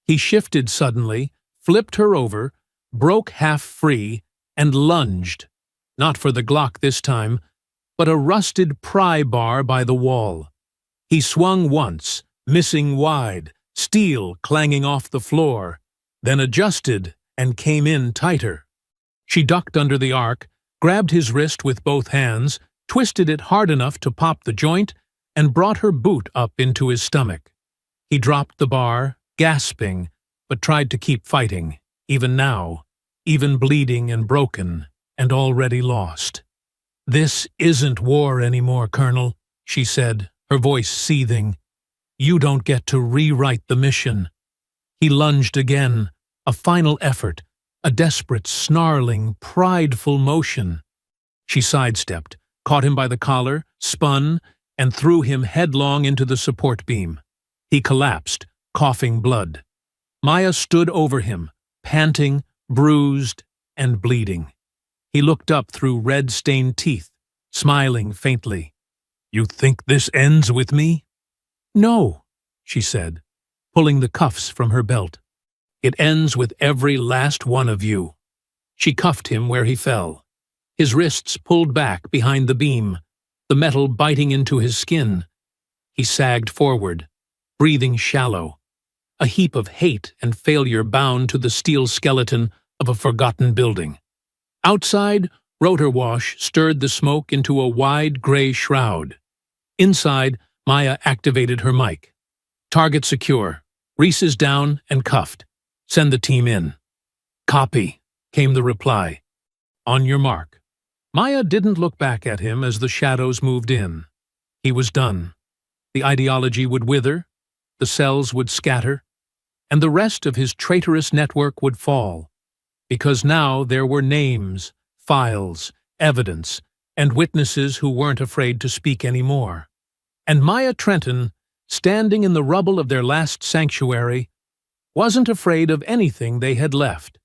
He shifted suddenly, flipped her over, broke half free, and lunged, not for the Glock this time, but a rusted pry bar by the wall. He swung once, missing wide, steel clanging off the floor, then adjusted and came in tighter. She ducked under the arc, grabbed his wrist with both hands, twisted it hard enough to pop the joint, and brought her boot up into his stomach. He dropped the bar, gasping, but tried to keep fighting, even now, even bleeding and broken, and already lost. "This isn't war anymore, Colonel," she said, her voice seething. "You don't get to rewrite the mission." He lunged again, a final effort, a desperate, snarling, prideful motion. She sidestepped, caught him by the collar, spun, and threw him headlong into the support beam. He collapsed, coughing blood. Maya stood over him, panting, bruised, and bleeding. He looked up through red-stained teeth, smiling faintly. "You think this ends with me?" "No," she said, pulling the cuffs from her belt. "It ends with every last one of you." She cuffed him where he fell. His wrists pulled back behind the beam, the metal biting into his skin. He sagged forward, breathing shallow, a heap of hate and failure bound to the steel skeleton of a forgotten building. Outside, rotor wash stirred the smoke into a wide gray shroud. Inside, Maya activated her mic. "Target secure. Reese is down and cuffed. Send the team in." "Copy," came the reply. "On your mark." Maya didn't look back at him as the shadows moved in. He was done. The ideology would wither, the cells would scatter, and the rest of his traitorous network would fall. Because now there were names, files, evidence, and witnesses who weren't afraid to speak anymore. And Maya Trenton, standing in the rubble of their last sanctuary, wasn't afraid of anything they had left.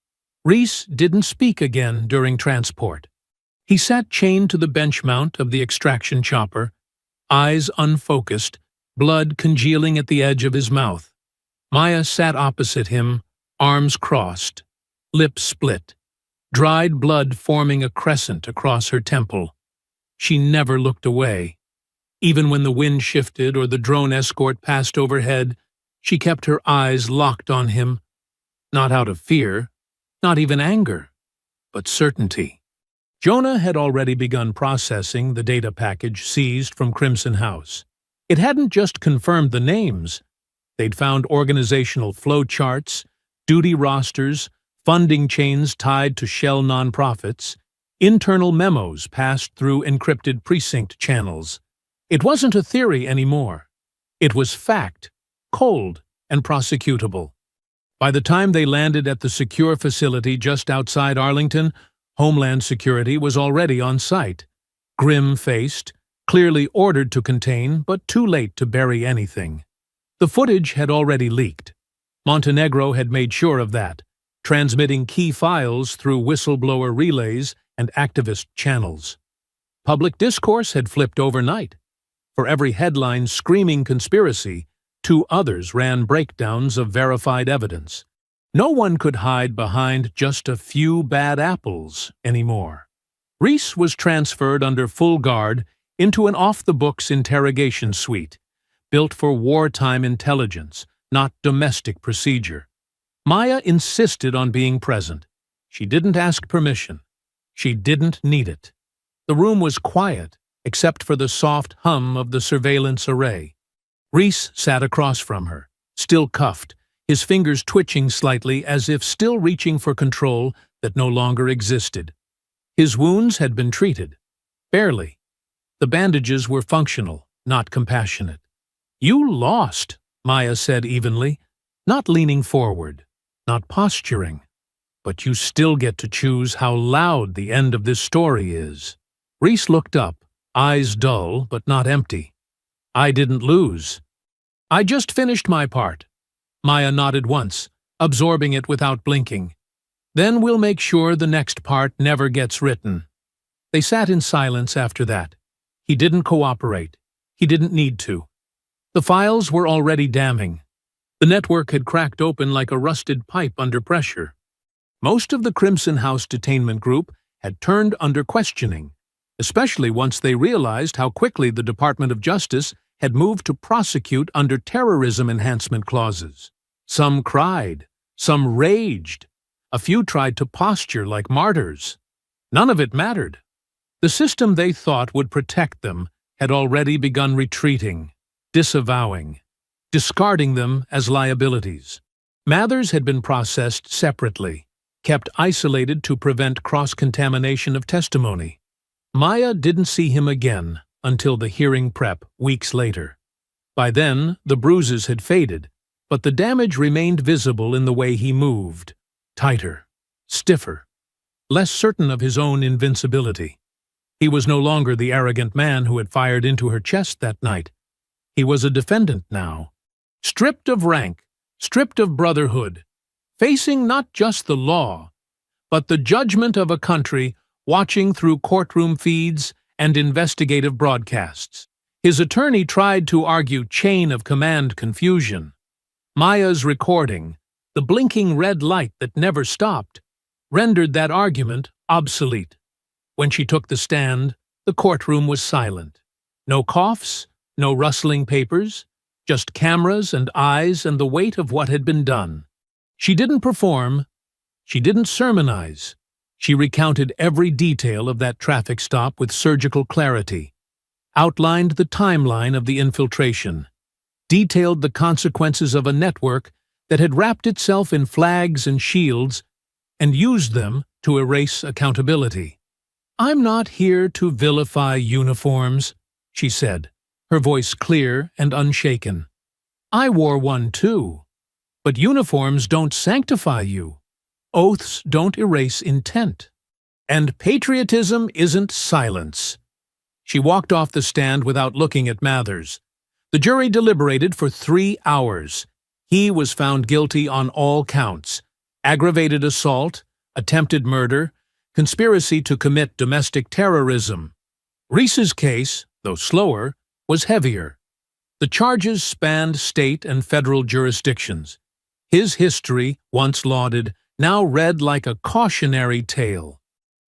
Reese didn't speak again during transport. He sat chained to the bench mount of the extraction chopper, eyes unfocused, blood congealing at the edge of his mouth. Maya sat opposite him, arms crossed, lips split, dried blood forming a crescent across her temple. She never looked away. Even when the wind shifted or the drone escort passed overhead, she kept her eyes locked on him, not out of fear, not even anger, but certainty. Jonah had already begun processing the data package seized from Crimson House. It hadn't just confirmed the names. They'd found organizational flowcharts, duty rosters, funding chains tied to shell nonprofits, internal memos passed through encrypted precinct channels. It wasn't a theory anymore. It was fact, cold and prosecutable. By the time they landed at the secure facility just outside Arlington, Homeland Security was already on site, grim-faced, clearly ordered to contain, but too late to bury anything. The footage had already leaked. Montenegro had made sure of that, transmitting key files through whistleblower relays and activist channels. Public discourse had flipped overnight. For every headline screaming conspiracy, 2 others ran breakdowns of verified evidence. No one could hide behind just a few bad apples anymore. Reese was transferred under full guard into an off-the-books interrogation suite, built for wartime intelligence, not domestic procedure. Maya insisted on being present. She didn't ask permission. She didn't need it. The room was quiet, except for the soft hum of the surveillance array. Reese sat across from her, still cuffed, his fingers twitching slightly as if still reaching for control that no longer existed. His wounds had been treated. Barely. The bandages were functional, not compassionate. "You lost," Maya said evenly, not leaning forward, not posturing. "But you still get to choose how loud the end of this story is." Reese looked up, eyes dull but not empty. "I didn't lose. I just finished my part." Maya nodded once, absorbing it without blinking. "Then we'll make sure the next part never gets written." They sat in silence after that. He didn't cooperate. He didn't need to. The files were already damning. The network had cracked open like a rusted pipe under pressure. Most of the Crimson House detainment group had turned under questioning, especially once they realized how quickly the Department of Justice had moved to prosecute under terrorism enhancement clauses. Some cried, some raged, a few tried to posture like martyrs. None of it mattered. The system they thought would protect them had already begun retreating, disavowing, discarding them as liabilities. Mathers had been processed separately, kept isolated to prevent cross-contamination of testimony. Maya didn't see him again until the hearing prep weeks later. By then, the bruises had faded, but the damage remained visible in the way he moved, tighter, stiffer, less certain of his own invincibility. He was no longer the arrogant man who had fired into her chest that night. He was a defendant now, stripped of rank, stripped of brotherhood, facing not just the law, but the judgment of a country watching through courtroom feeds and investigative broadcasts. His attorney tried to argue chain of command confusion. Maya's recording, the blinking red light that never stopped, rendered that argument obsolete. When she took the stand, the courtroom was silent. No coughs, no rustling papers, just cameras and eyes and the weight of what had been done. She didn't perform. She didn't sermonize. She recounted every detail of that traffic stop with surgical clarity, outlined the timeline of the infiltration, detailed the consequences of a network that had wrapped itself in flags and shields and used them to erase accountability. "I'm not here to vilify uniforms," she said, her voice clear and unshaken. "I wore one too. But uniforms don't sanctify you. Oaths don't erase intent. And patriotism isn't silence." She walked off the stand without looking at Mathers. The jury deliberated for 3 hours. He was found guilty on all counts: aggravated assault, attempted murder, conspiracy to commit domestic terrorism. Reese's case, though slower, was heavier. The charges spanned state and federal jurisdictions. His history, once lauded, now read like a cautionary tale.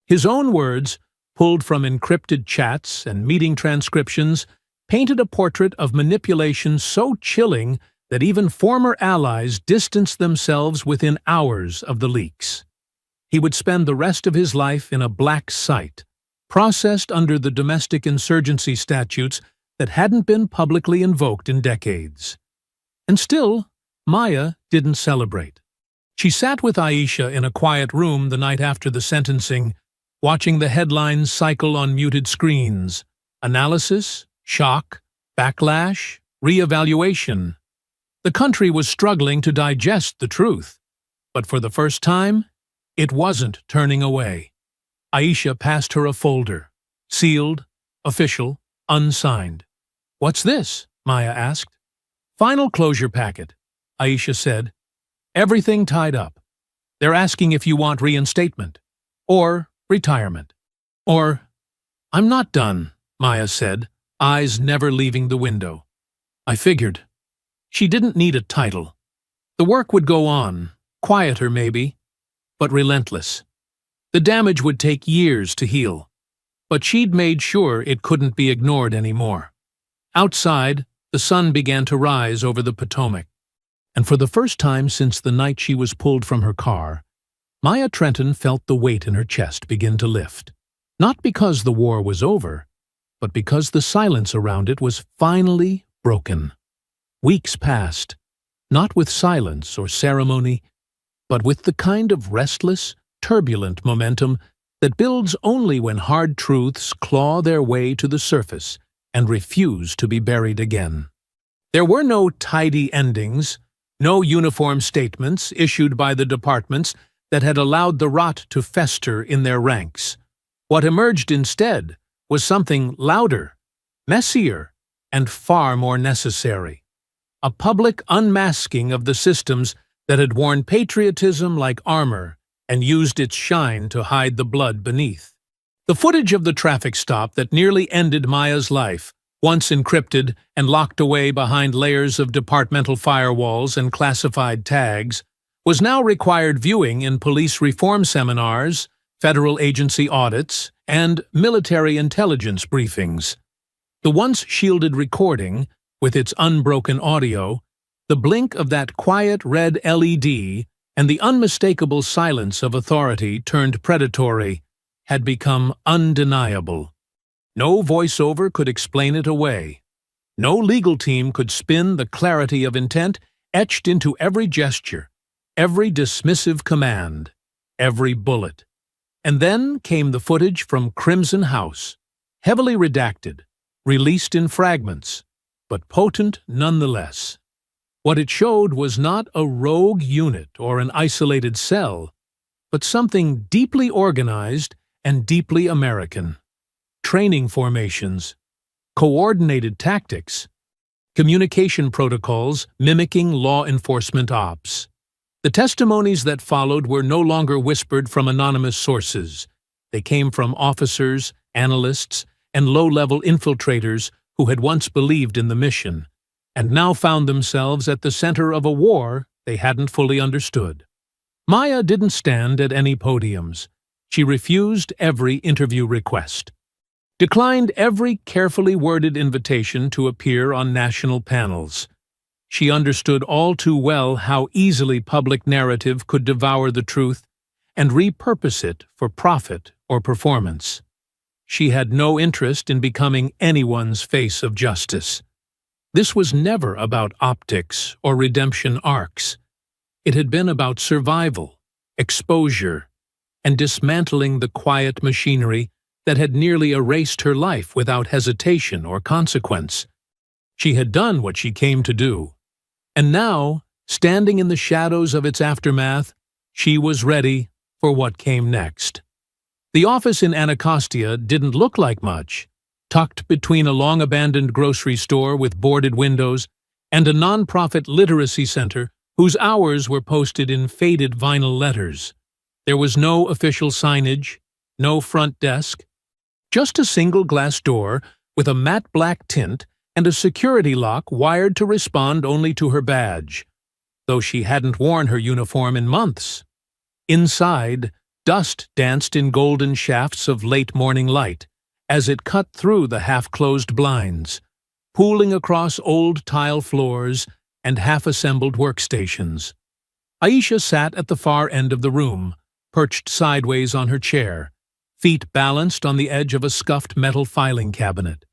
His own words, pulled from encrypted chats and meeting transcriptions, painted a portrait of manipulation so chilling that even former allies distanced themselves within hours of the leaks. He would spend the rest of his life in a black site, processed under the domestic insurgency statutes that hadn't been publicly invoked in decades. And still, Maya didn't celebrate. She sat with Aisha in a quiet room the night after the sentencing, watching the headlines cycle on muted screens. Analysis, shock, backlash, re-evaluation. The country was struggling to digest the truth, but for the first time, it wasn't turning away. Aisha passed her a folder, sealed, official, unsigned. "What's this?" Maya asked. "Final closure packet," Aisha said. "Everything tied up. They're asking if you want reinstatement, or retirement, or—" "I'm not done," Maya said, eyes never leaving the window. "I figured." She didn't need a title. The work would go on, quieter maybe, but relentless. The damage would take years to heal, but she'd made sure it couldn't be ignored anymore. Outside, the sun began to rise over the Potomac, and for the first time since the night she was pulled from her car, Maya Trenton felt the weight in her chest begin to lift. Not because the war was over, but because the silence around it was finally broken. Weeks passed, not with silence or ceremony, but with the kind of restless, turbulent momentum that builds only when hard truths claw their way to the surface and refuse to be buried again. There were no tidy endings, no uniform statements issued by the departments that had allowed the rot to fester in their ranks. What emerged instead was something louder, messier, and far more necessary. A public unmasking of the systems that had worn patriotism like armor and used its shine to hide the blood beneath. The footage of the traffic stop that nearly ended Maya's life, once encrypted and locked away behind layers of departmental firewalls and classified tags, was now required viewing in police reform seminars, federal agency audits, and military intelligence briefings. The once shielded recording, with its unbroken audio, the blink of that quiet red LED, and the unmistakable silence of authority turned predatory, had become undeniable. No voiceover could explain it away. No legal team could spin the clarity of intent etched into every gesture, every dismissive command, every bullet. And then came the footage from Crimson House, heavily redacted, released in fragments, but potent nonetheless. What it showed was not a rogue unit or an isolated cell, but something deeply organized and deeply American. Training formations, coordinated tactics, communication protocols mimicking law enforcement ops. The testimonies that followed were no longer whispered from anonymous sources. They came from officers, analysts, and low-level infiltrators who had once believed in the mission, and now found themselves at the center of a war they hadn't fully understood. Maya didn't stand at any podiums. She refused every interview request, declined every carefully worded invitation to appear on national panels. She understood all too well how easily public narrative could devour the truth and repurpose it for profit or performance. She had no interest in becoming anyone's face of justice. This was never about optics or redemption arcs. It had been about survival, exposure, and dismantling the quiet machinery that had nearly erased her life without hesitation or consequence. She had done what she came to do, and now, standing in the shadows of its aftermath, she was ready for what came next. The office in Anacostia didn't look like much, tucked between a long-abandoned grocery store with boarded windows and a non-profit literacy center whose hours were posted in faded vinyl letters. There was no official signage, no front desk, just a single glass door with a matte black tint and a security lock wired to respond only to her badge, though she hadn't worn her uniform in months. Inside, dust danced in golden shafts of late morning light as it cut through the half-closed blinds, pooling across old tile floors and half-assembled workstations. Aisha sat at the far end of the room, perched sideways on her chair, feet balanced on the edge of a scuffed metal filing cabinet.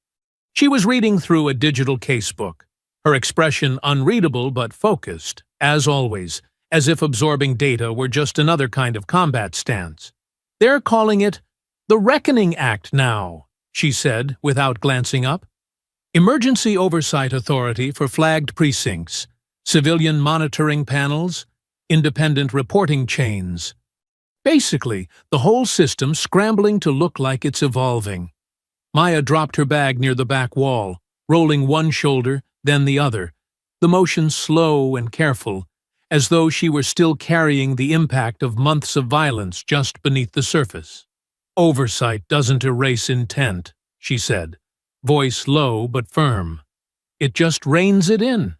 She was reading through a digital casebook, her expression unreadable but focused, as always, as if absorbing data were just another kind of combat stance. "They're calling it the Reckoning Act now," she said, without glancing up. Emergency Oversight Authority for flagged precincts, civilian monitoring panels, independent reporting chains. Basically, the whole system scrambling to look like it's evolving. Maya dropped her bag near the back wall, rolling one shoulder, then the other, the motion slow and careful, as though she were still carrying the impact of months of violence just beneath the surface. "Oversight doesn't erase intent," she said, voice low but firm. "It just reins it in."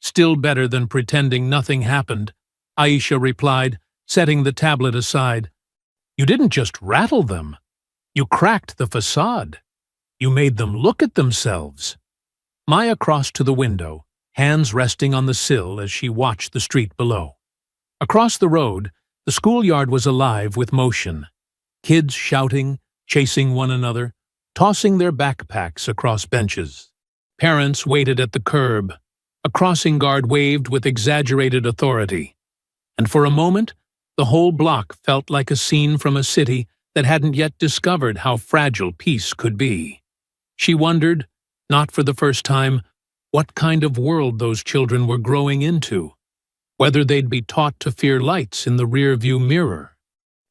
"Still better than pretending nothing happened," Aisha replied, setting the tablet aside. "You didn't just rattle them. You cracked the facade. You made them look at themselves." Maya crossed to the window, hands resting on the sill as she watched the street below. Across the road, the schoolyard was alive with motion. Kids shouting, chasing one another, tossing their backpacks across benches. Parents waited at the curb. A crossing guard waved with exaggerated authority. And for a moment, the whole block felt like a scene from a city that hadn't yet discovered how fragile peace could be. She wondered, not for the first time, what kind of world those children were growing into, whether they'd be taught to fear lights in the rear-view mirror,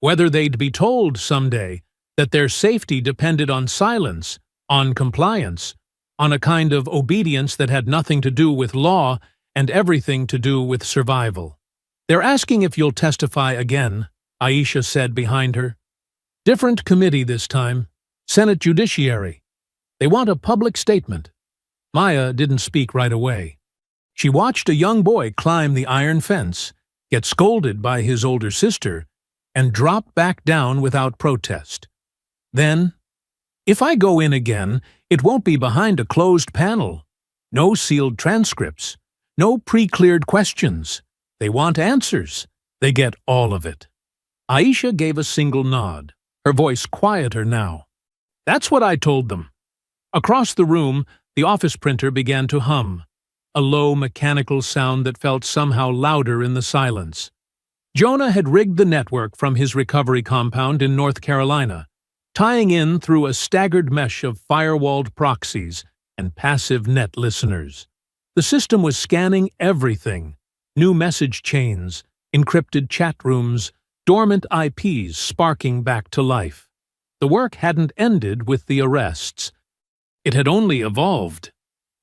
whether they'd be told someday that their safety depended on silence, on compliance, on a kind of obedience that had nothing to do with law and everything to do with survival. "They're asking if you'll testify again," Aisha said behind her. "Different committee this time. Senate Judiciary. They want a public statement." Maya didn't speak right away. She watched a young boy climb the iron fence, get scolded by his older sister, and drop back down without protest. Then, if I go in again, it won't be behind a closed panel. No sealed transcripts. No pre-cleared questions. They want answers. They get all of it. Aisha gave a single nod, her voice quieter now. That's what I told them. Across the room, the office printer began to hum, a low mechanical sound that felt somehow louder in the silence. Jonah had rigged the network from his recovery compound in North Carolina, tying in through a staggered mesh of firewalled proxies and passive net listeners. The system was scanning everything: new message chains, encrypted chat rooms, dormant IPs sparking back to life. The work hadn't ended with the arrests. It had only evolved.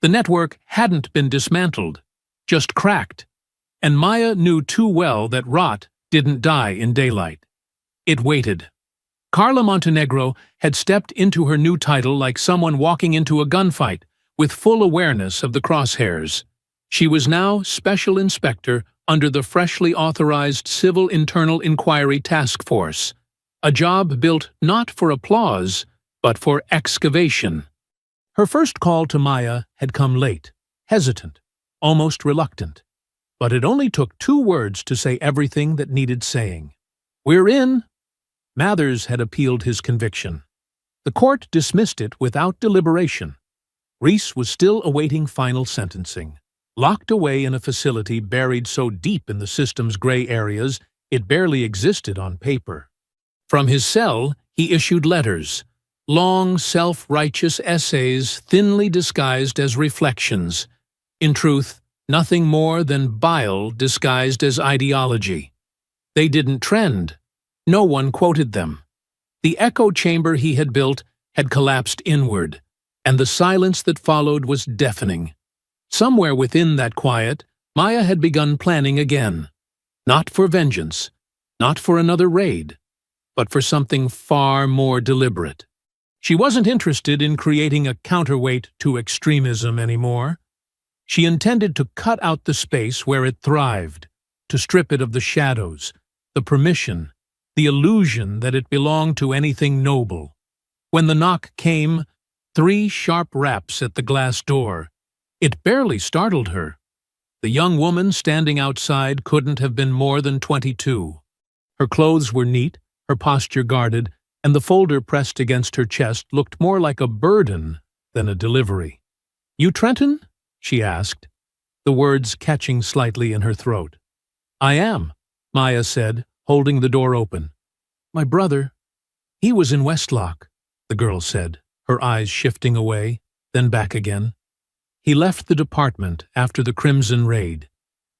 The network hadn't been dismantled, just cracked. And Maya knew too well that rot didn't die in daylight. It waited. Carla Montenegro had stepped into her new title like someone walking into a gunfight, with full awareness of the crosshairs. She was now Special Inspector under the freshly authorized Civil Internal Inquiry Task Force, a job built not for applause, but for excavation. Her first call to Maya had come late, hesitant, almost reluctant. But it only took 2 words to say everything that needed saying. "We're in." Mathers had appealed his conviction. The court dismissed it without deliberation. Reese was still awaiting final sentencing, locked away in a facility buried so deep in the system's gray areas it barely existed on paper. From his cell, he issued letters, long, self-righteous essays thinly disguised as reflections. In truth, nothing more than bile disguised as ideology. They didn't trend. No one quoted them. The echo chamber he had built had collapsed inward, and the silence that followed was deafening. Somewhere within that quiet, Maya had begun planning again. Not for vengeance, not for another raid, but for something far more deliberate. She wasn't interested in creating a counterweight to extremism anymore. She intended to cut out the space where it thrived, to strip it of the shadows, the permission, the illusion that it belonged to anything noble. When the knock came, 3 sharp raps at the glass door. It barely startled her. The young woman standing outside couldn't have been more than 22. Her clothes were neat, her posture guarded, and the folder pressed against her chest looked more like a burden than a delivery. "You Trenton?" she asked, the words catching slightly in her throat. "I am," Maya said, holding the door open. "My brother, he was in Westlock," the girl said, her eyes shifting away, then back again. "He left the department after the Crimson raid.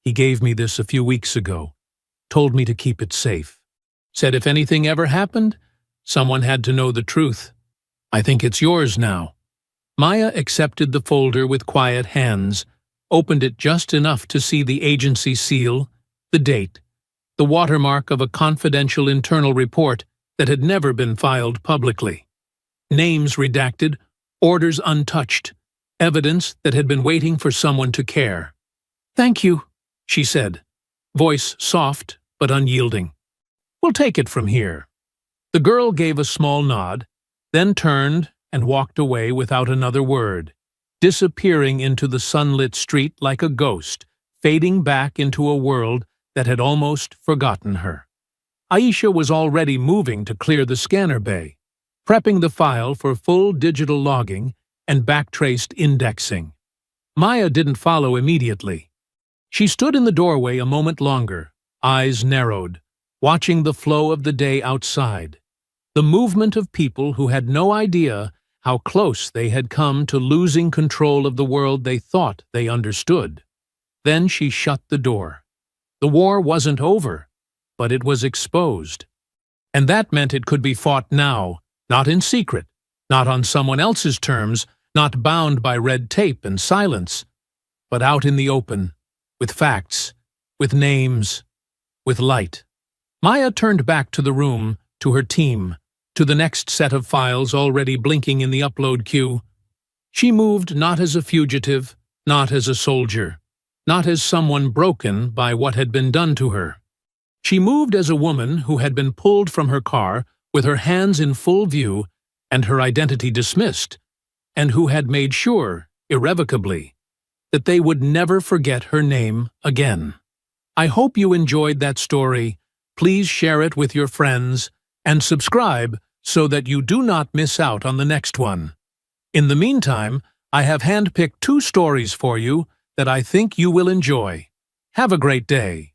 He gave me this a few weeks ago, told me to keep it safe. Said if anything ever happened, someone had to know the truth. I think it's yours now." Maya accepted the folder with quiet hands, opened it just enough to see the agency seal, the date, the watermark of a confidential internal report that had never been filed publicly. Names redacted, orders untouched, evidence that had been waiting for someone to care. "Thank you," she said, voice soft but unyielding. "We'll take it from here." The girl gave a small nod, then turned and walked away without another word, disappearing into the sunlit street like a ghost, fading back into a world that had almost forgotten her. Aisha was already moving to clear the scanner bay, prepping the file for full digital logging and backtraced indexing. Maya didn't follow immediately. She stood in the doorway a moment longer, eyes narrowed, watching the flow of the day outside, the movement of people who had no idea how close they had come to losing control of the world they thought they understood. Then she shut the door. The war wasn't over, but it was exposed. And that meant it could be fought now, not in secret, not on someone else's terms, not bound by red tape and silence, but out in the open, with facts, with names, with light. Maya turned back to the room, to her team, to the next set of files already blinking in the upload queue. She moved not as a fugitive, not as a soldier, not as someone broken by what had been done to her. She moved as a woman who had been pulled from her car with her hands in full view and her identity dismissed, and who had made sure, irrevocably, that they would never forget her name again. I hope you enjoyed that story. Please share it with your friends and subscribe so that you do not miss out on the next one. In the meantime, I have handpicked 2 stories for you that I think you will enjoy. Have a great day.